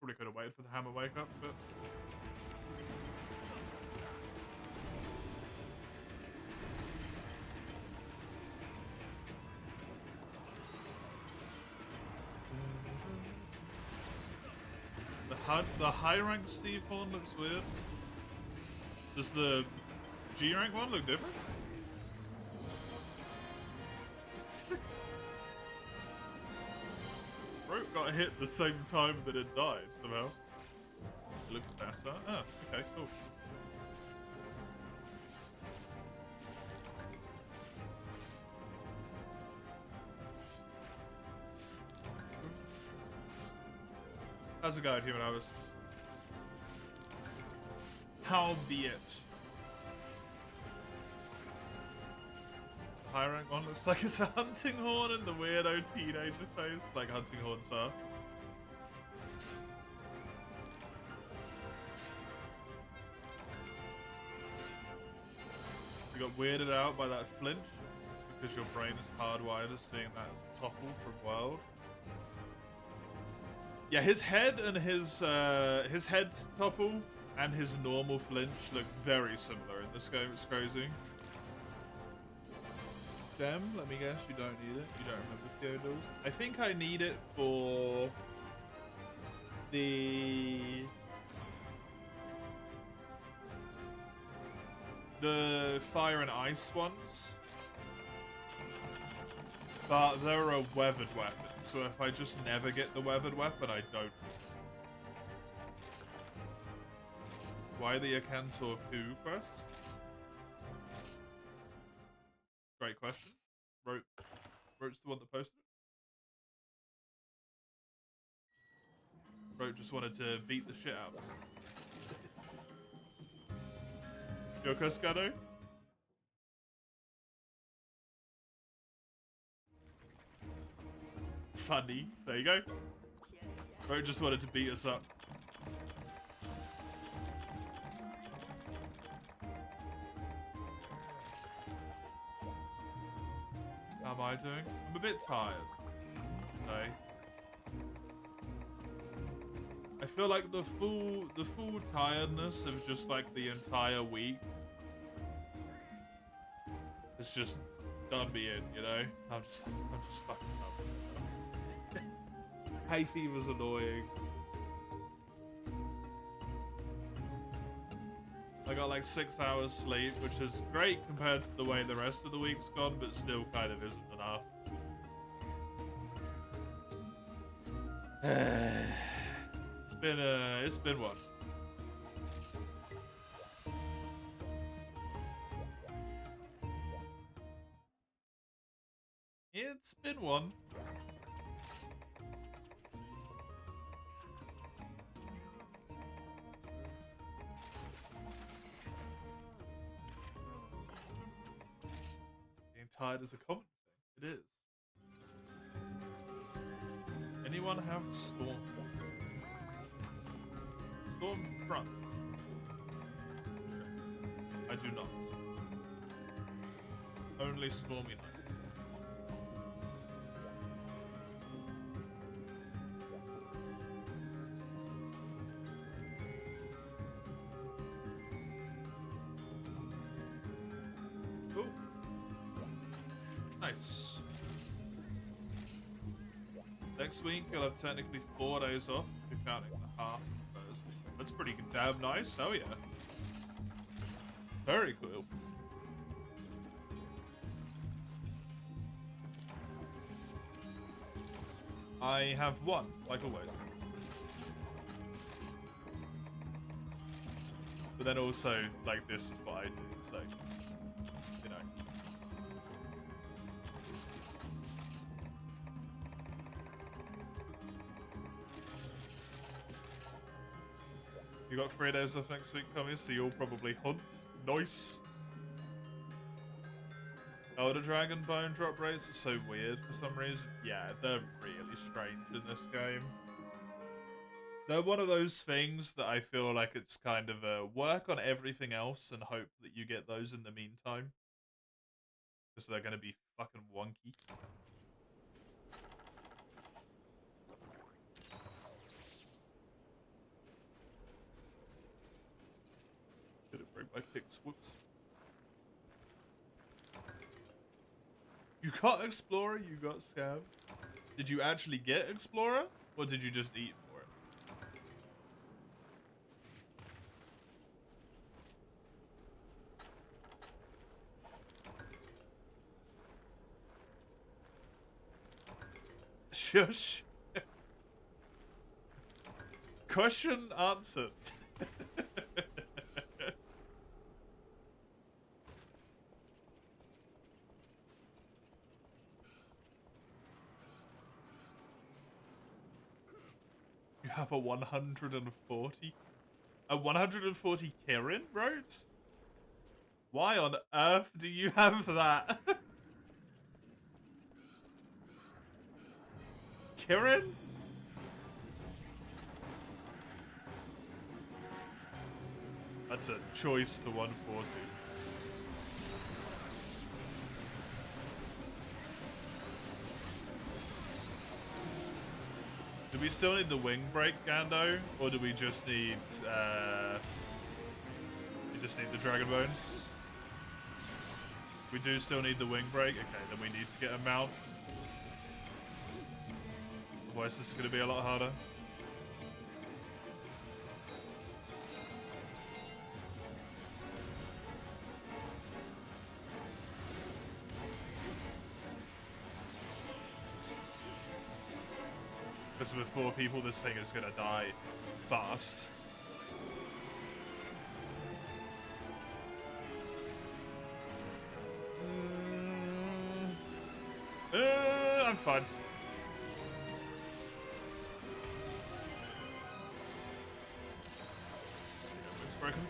Probably could have waited for the hammer wake up, but... The high rank Steve Horn looks weird. Does the G rank one look different? Rope got hit the same time that it died somehow. It looks better. Ah, okay, cool. How's it going, Human Hours? How be it? High rank one looks like it's a hunting horn in the weirdo teenager face, like hunting horns are. You got weirded out by that flinch because your brain is hardwired as seeing that as a topple from World. Yeah, his head and his head topple and his normal flinch look very similar in this game. It's crazy. Dem, let me guess, you don't need it. You don't remember Theodos. I think I need it for the fire and ice ones. But they're a weathered weapon, so if I just never get the weathered weapon, I don't. Why the Akantor Poo quest? Great question. Rote's the one that posted it. Rote just wanted to beat the shit out of us. Yoko Scado? Funny. There you go. Rote just wanted to beat us up. How am I doing? I'm a bit tired today. I feel like the full tiredness of just like the entire week has just done me in, you know? I'm just fucking up. Hay fever's annoying. I got like 6 hours sleep, which is great compared to the way the rest of the week's gone, but still kind of isn't enough. It's been one. It's been one. Being tired is a common thing. It is. Anyone have Storm? Storm Front? I do not. Only Stormy Night. Cool. Nice. Next week, I'll have technically 4 days off, if you're counting the half Thursday. That's pretty damn nice. Oh, yeah. Very cool. I have one, like always. But then also, like, this is what I do, so, you know. You got 3 days off next week coming, so you'll probably hunt. Nice. Elder Dragon bone drop rates are so weird for some reason. Yeah, they're really strange in this game. They're one of those things that I feel like it's kind of work on everything else and hope that you get those in the meantime. Because they're going to be fucking wonky. Didn't break my picks, whoops. You got Explorer, you got Scab. Did you actually get Explorer? Or did you just eat for it? Shush. Question answered. You have a 140? A 140 Kirin, Rhodes? Why on earth do you have that? Kirin? That's a choice to 140. Do we still need the wing break, Gando? Or do we just need, we just need the Dragon Bones? We do still need the wing break? Okay, then we need to get a mount. Otherwise this is going to be a lot harder. Because with 4 people, this thing is going to die fast. I'm fine. It's broken.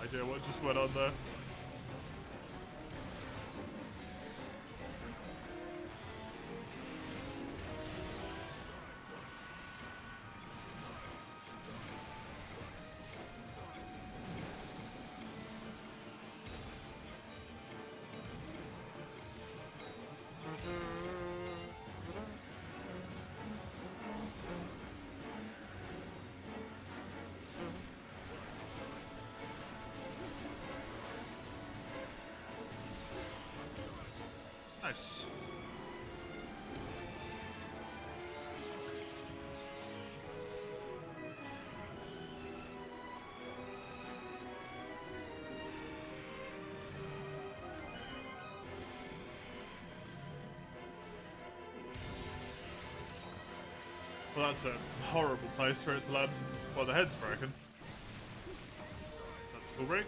Idea what just went on there. Nice. Well, that's a horrible place for it to land. Well, the head's broken. That's full break.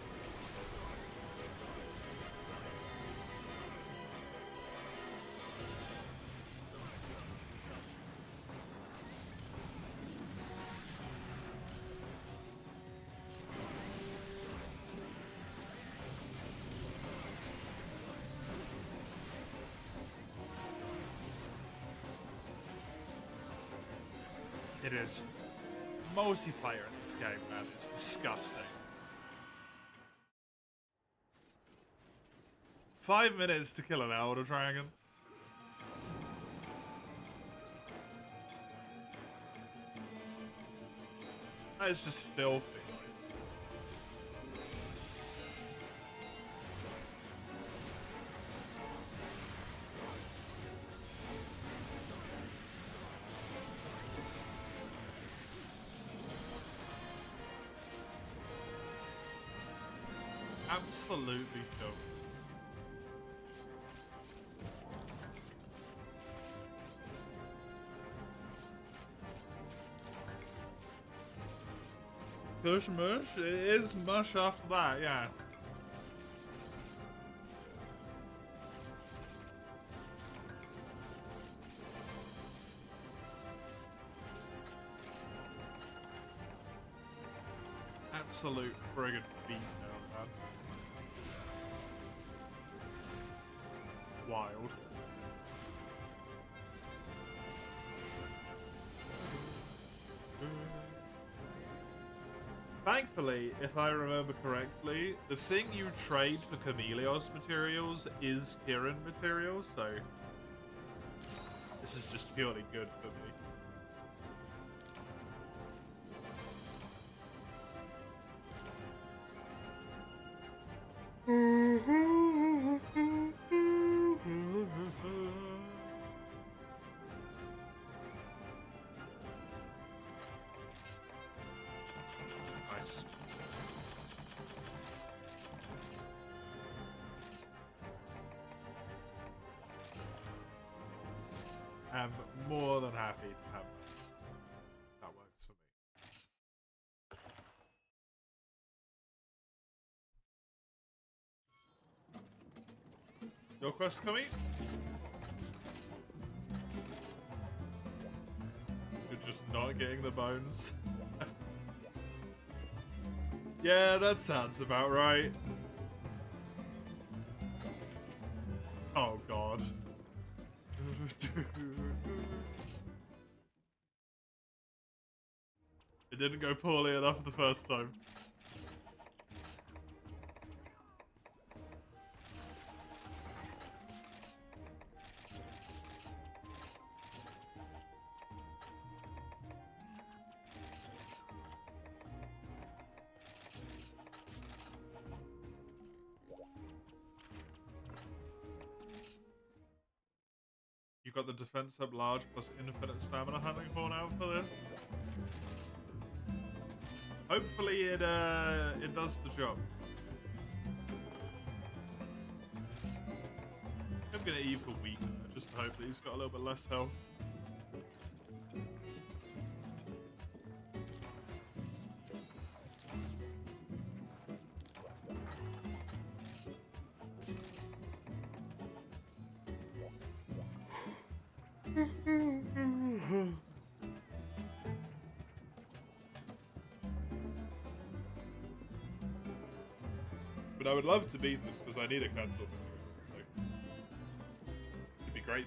It is multiplayer in this game, man. It's disgusting. 5 minutes to kill an Elder Dragon. That is just filthy. Absolutely filthy. Push mush? It is mush after that, yeah. Absolute friggin' beat down, man. Wild. Thankfully, if I remember correctly, the thing you trade for Chameleos materials is Kirin materials, so this is just purely good for me. Nice. I'm more than happy to have that. That works for me. Your quest coming? You're just not getting the bones. Yeah, that sounds about right. Oh god. It didn't go poorly enough the first time. You got the defense up large plus infinite stamina hunting horn out for this. Hopefully it does the job. I'm gonna E for weaker, just to hope that he's got a little bit less health. But I would love to beat this because I need a cancel material. So it'd be great.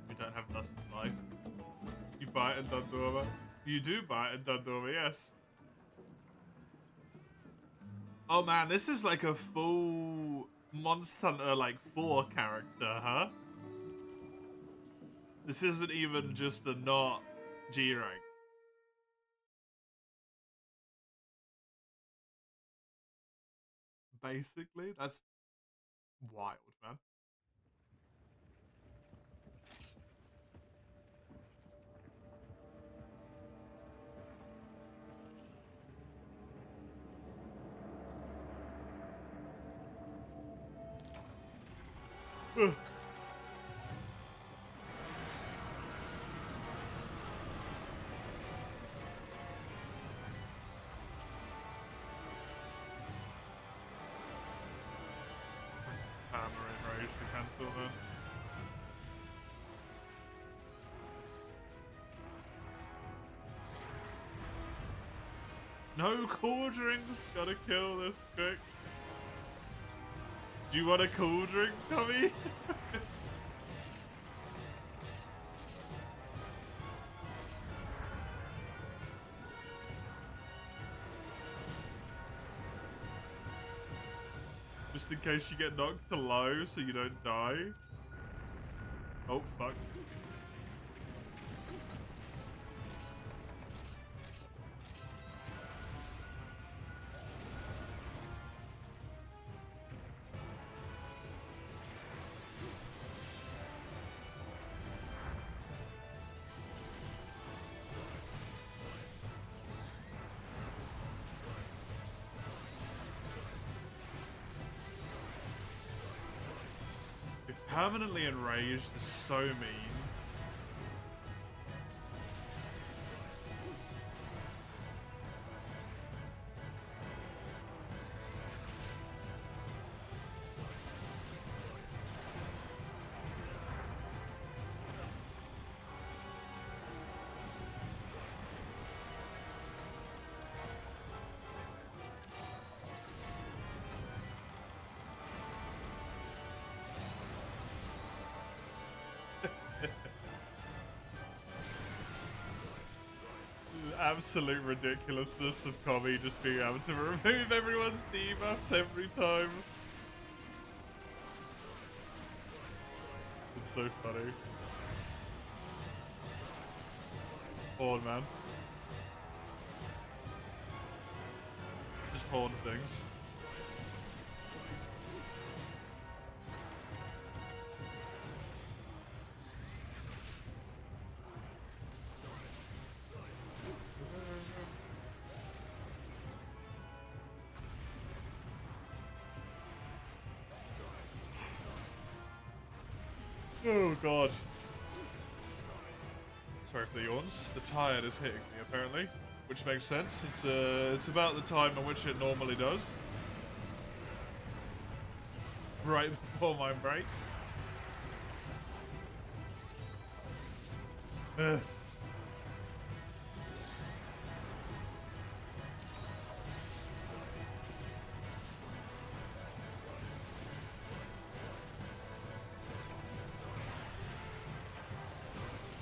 We don't have dust in life. You buy it and done Dorma. You do buy it and done Dorma, yes. Oh man, this is like a full Monster Hunter like 4 character, huh? This isn't even just a not G rank. Basically, that's wild, man. Hammer in rage to cancel then. No cool drinks, gotta kill this quick. Do you want a cool drink, Tommy? Just in case you get knocked to low so you don't die. Oh, fuck. Permanently enraged is so mean. Absolute ridiculousness of Kami just being able to remove everyone's debuffs every time. It's so funny. Horn, man. Just horn things. Oh god. Sorry for the yawns. The tide is hitting me apparently, which makes sense. It's about the time in which it normally does. Right before my break.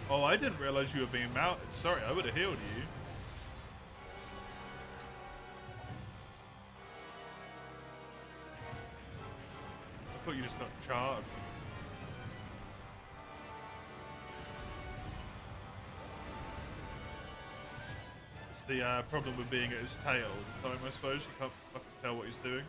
Oh, I didn't realize you were being mounted. Sorry, I would have healed you. I thought you just got charged. It's the problem with being at his tail all the time, I suppose. You can't fucking tell what he's doing.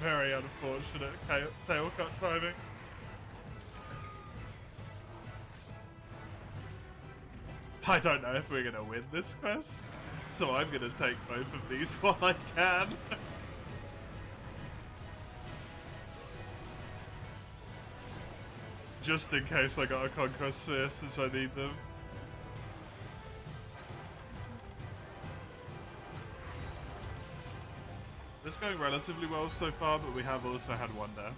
Very unfortunate tail cut timing. I don't know if we're gonna win this quest, so I'm gonna take both of these while I can. Just in case I got a Conquest Sphere since I need them. It's going relatively well so far, but we have also had one death.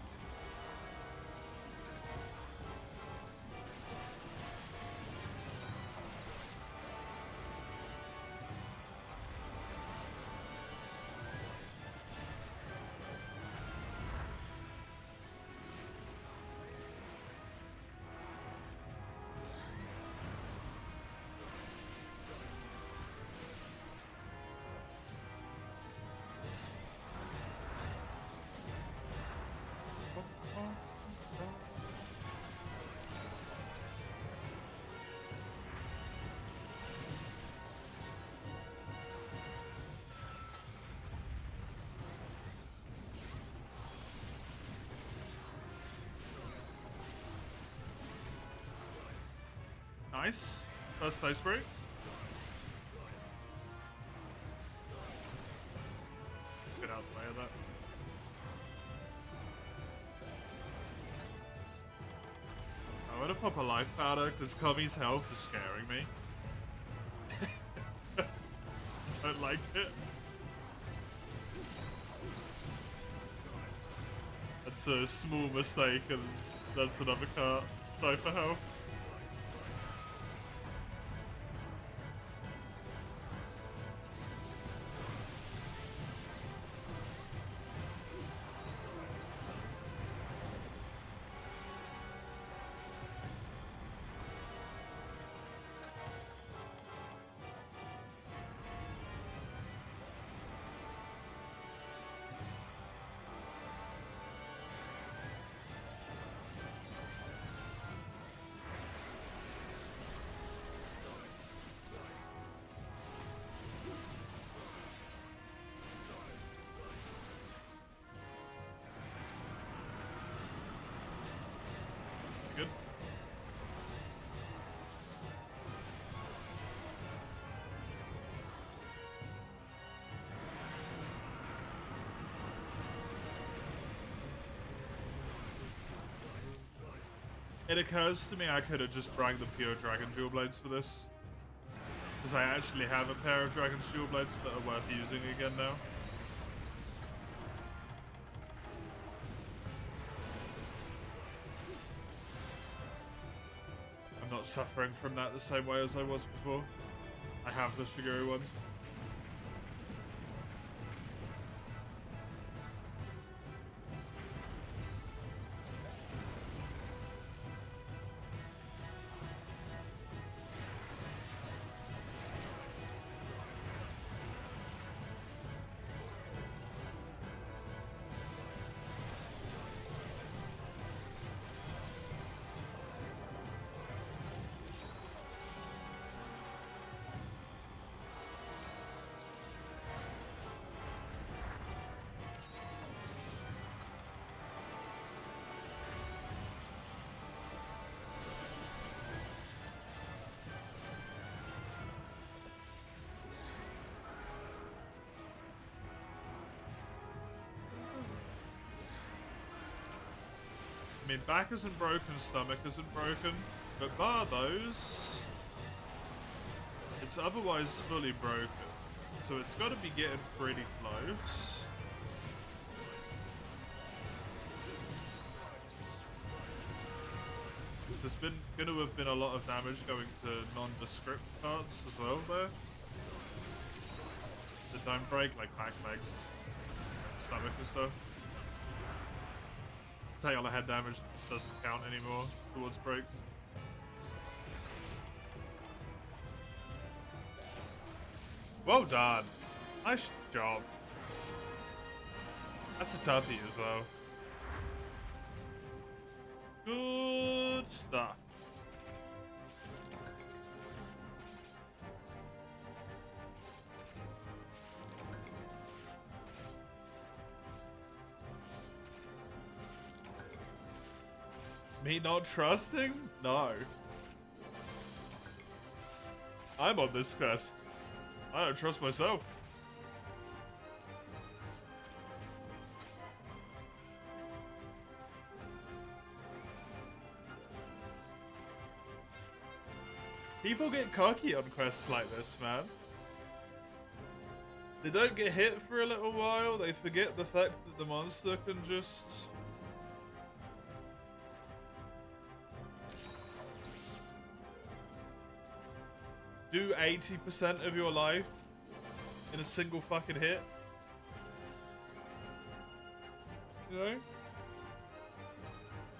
Nice. First face break. Get out of the way of that. I'm gonna pop a life powder because Kami's health is scaring me. Don't like it. That's a small mistake and that's another cart. Die for health. Good. It occurs to me I could have just brought the pure Dragon Dual Blades for this. Because I actually have a pair of Dragon Dual Blades that are worth using again now. I'm not suffering from that the same way as I was before. I have the Shiguru ones. I mean, back isn't broken, stomach isn't broken, but bar those, it's otherwise fully broken. So it's got to be getting pretty close. There's going to have been a lot of damage going to nondescript parts as well there. That don't break, like back legs, stomach and stuff. Tail head damage just doesn't count anymore towards breaks. Well done. Nice job. That's a toughie as well. Good stuff. Me not trusting? No. I'm on this quest. I don't trust myself. People get cocky on quests like this, man. They don't get hit for a little while, they forget the fact that the monster can just... do 80% of your life in a single fucking hit. You know?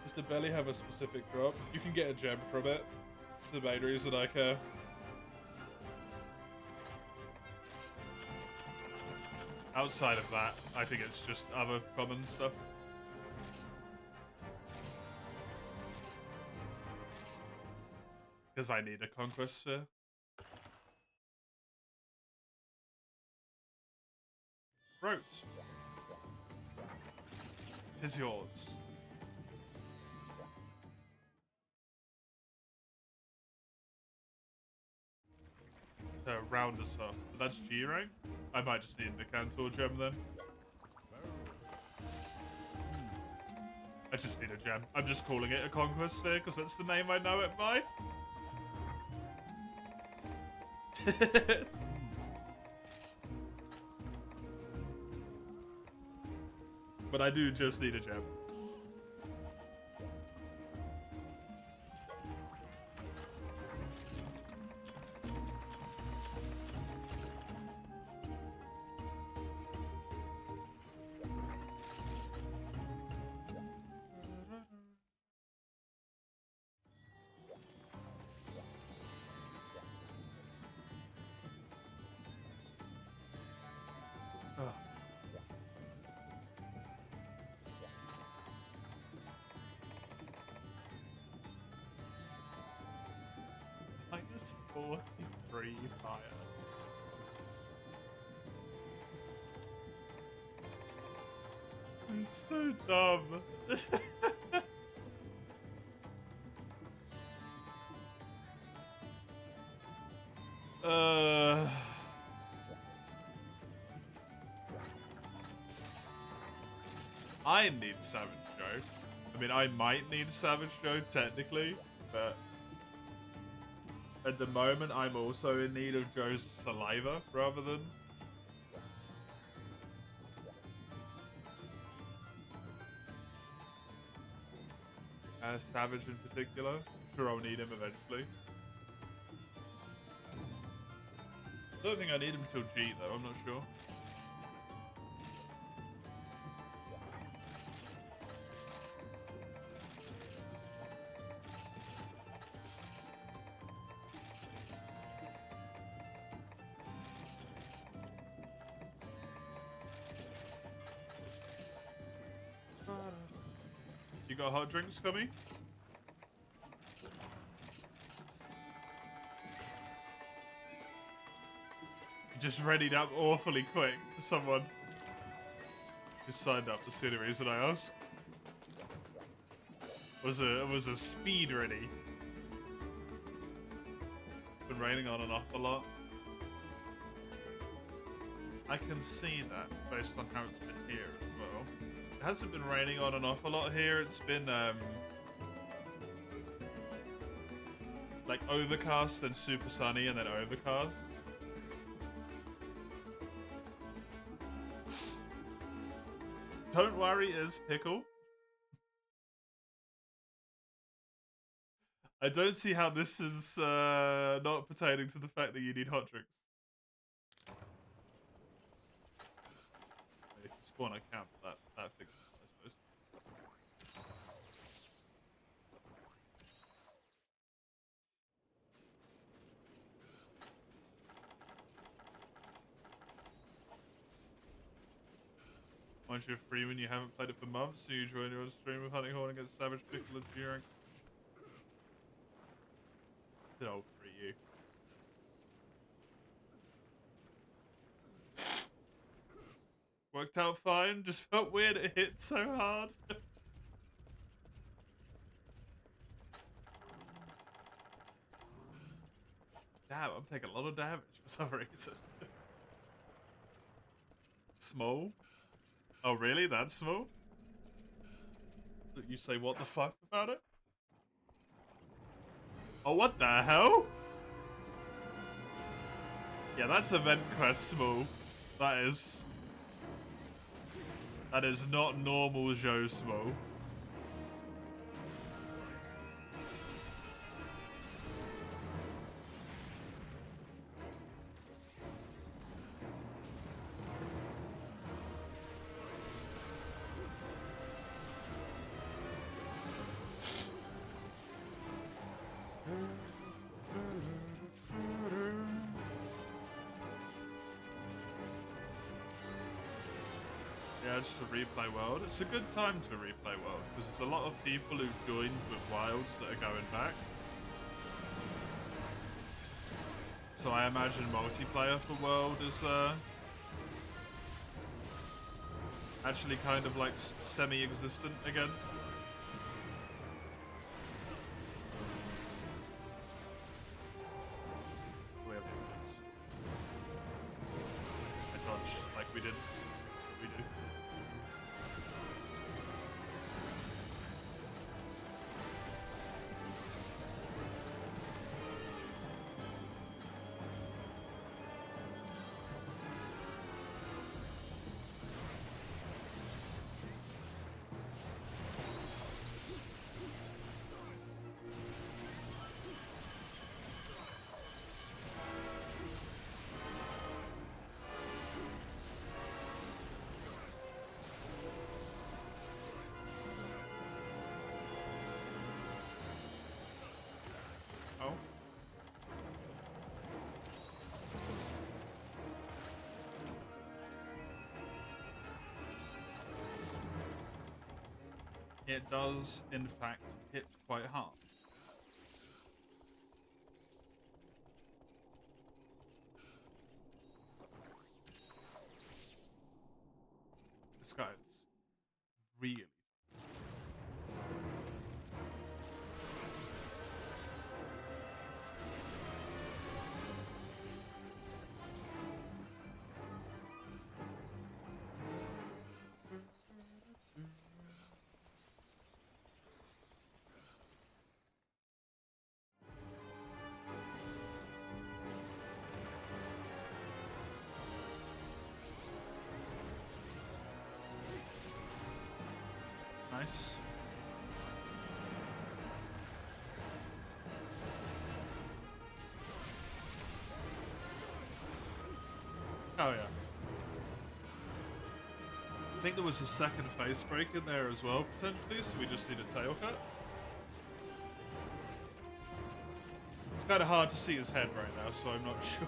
Does the belly have a specific drop? You can get a gem from it. It's the main reason I care. Outside of that, I think it's just other common stuff. Because I need a conquest sphere. Throat. Tis yours. To round us up. But that's G rank? I might just need the Cantor gem then. I just need a gem. I'm just calling it a conquest sphere because that's the name I know it by. But I do just need a gem. Minus 43 fire. It's so dumb. I need Savage Joe. I mean, I might need Savage Joe technically, but at the moment, I'm also in need of Joe's saliva rather than. Savage in particular. I'm sure I'll need him eventually. I don't think I need him till G though, I'm not sure. You got hot drinks for me? Just readied up awfully quick for someone. Just signed up to see the reason I asked. Was a speed ready. It's been raining on and off a lot. I can see that based on how it's been here as well. It hasn't been raining on and off a lot here. It's been like overcast, then super sunny, and then overcast. Don't worry, is Pickle. I don't see how this is not pertaining to the fact that you need hot drinks. If you spawn a camp, that fixes it, I suppose. Once you're free when you haven't played it for months, so you join your stream of Hunting Horn against Savage Pickle and G-Rank. Oh, free you. Worked out fine, just felt weird it hit so hard. Damn, I'm taking a lot of damage for some reason. Small? Oh really? That's small? You say what the fuck about it? Oh, what the hell? Yeah, that's event quest small. That is not normal Joe small. Yeah, just a replay world. It's a good time to replay world because there's a lot of people who joined with wilds that are going back. So I imagine multiplayer for world is actually kind of like semi-existent again. We have things. I dodge like we did. We do. Oh. It does, in fact, hit quite hard. This guy's really. Nice. Oh yeah. I think there was a second face break in there as well, potentially, so we just need a tail cut. It's kind of hard to see his head right now, so I'm not sure.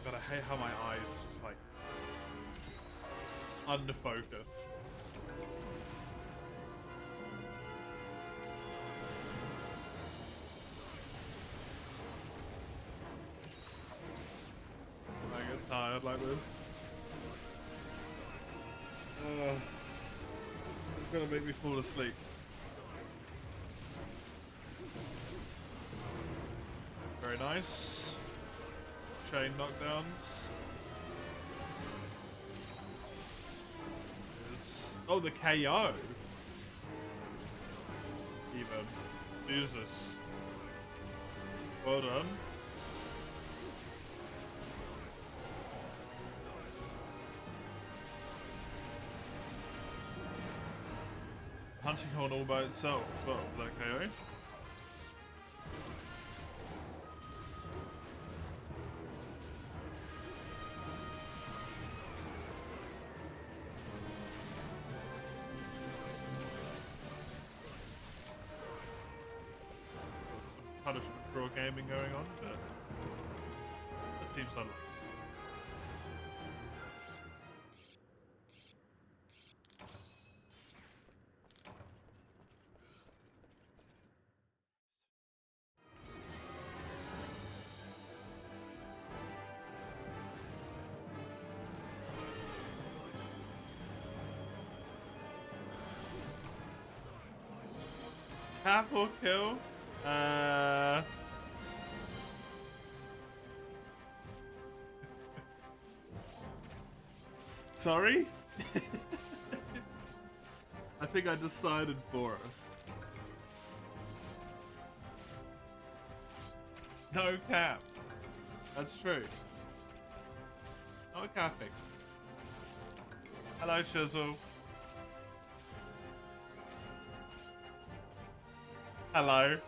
God, I hate how my eyes just like under focus. I get tired like this. It's gonna make me fall asleep. Very nice. Chain knockdowns. Oh, the KO. Even. Jesus. Well done. Hunting horn all by itself as well, that KO. Punishment for gaming going on, but it seems unlikely. Cap or kill? Sorry? I think I decided for us. No cap. That's true. No capping. Hello, Shizzle. Hello.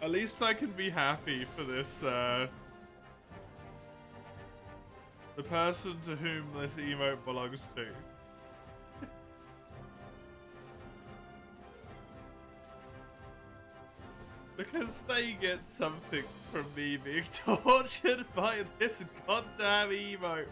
At least I can be happy for this, the person to whom this emote belongs to. Because they get something from me being tortured by this goddamn emote.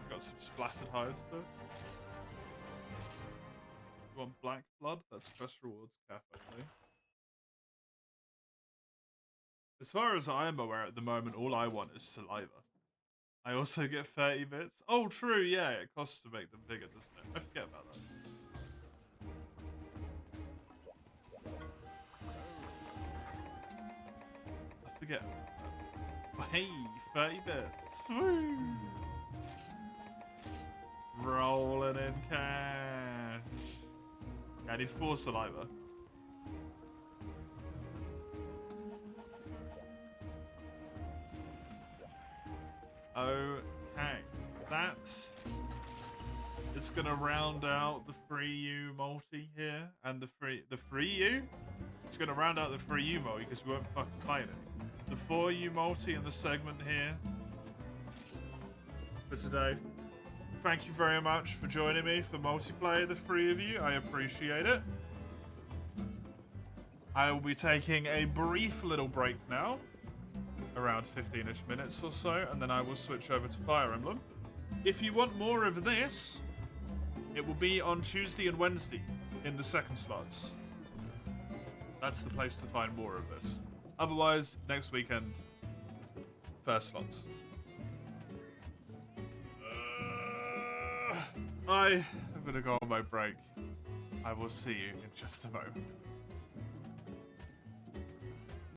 Got some splattered hides though. You want black blood? That's quest rewards cap only. As far as I am aware at the moment, all I want is saliva. I also get 30 bits. Oh, true, yeah, it costs to make them bigger, doesn't it? I forget about that. I forget. Oh, hey, 30 bits. Woo! Rolling in cash. Yeah, I need 4 saliva. Okay, that's it's gonna round out the 3U multi here, and the 3U. It's gonna round out the 3U multi because we won't fucking play it. The 4U multi and the segment here for today. Thank you very much for joining me for multiplayer, the 3 of you. I appreciate it. I will be taking a brief little break now. Around 15-ish minutes or so, and then I will switch over to Fire Emblem. If you want more of this, it will be on Tuesday and Wednesday in the second slots. That's the place to find more of this. Otherwise, next weekend, first slots. I am gonna go on my break. I will see you in just a moment.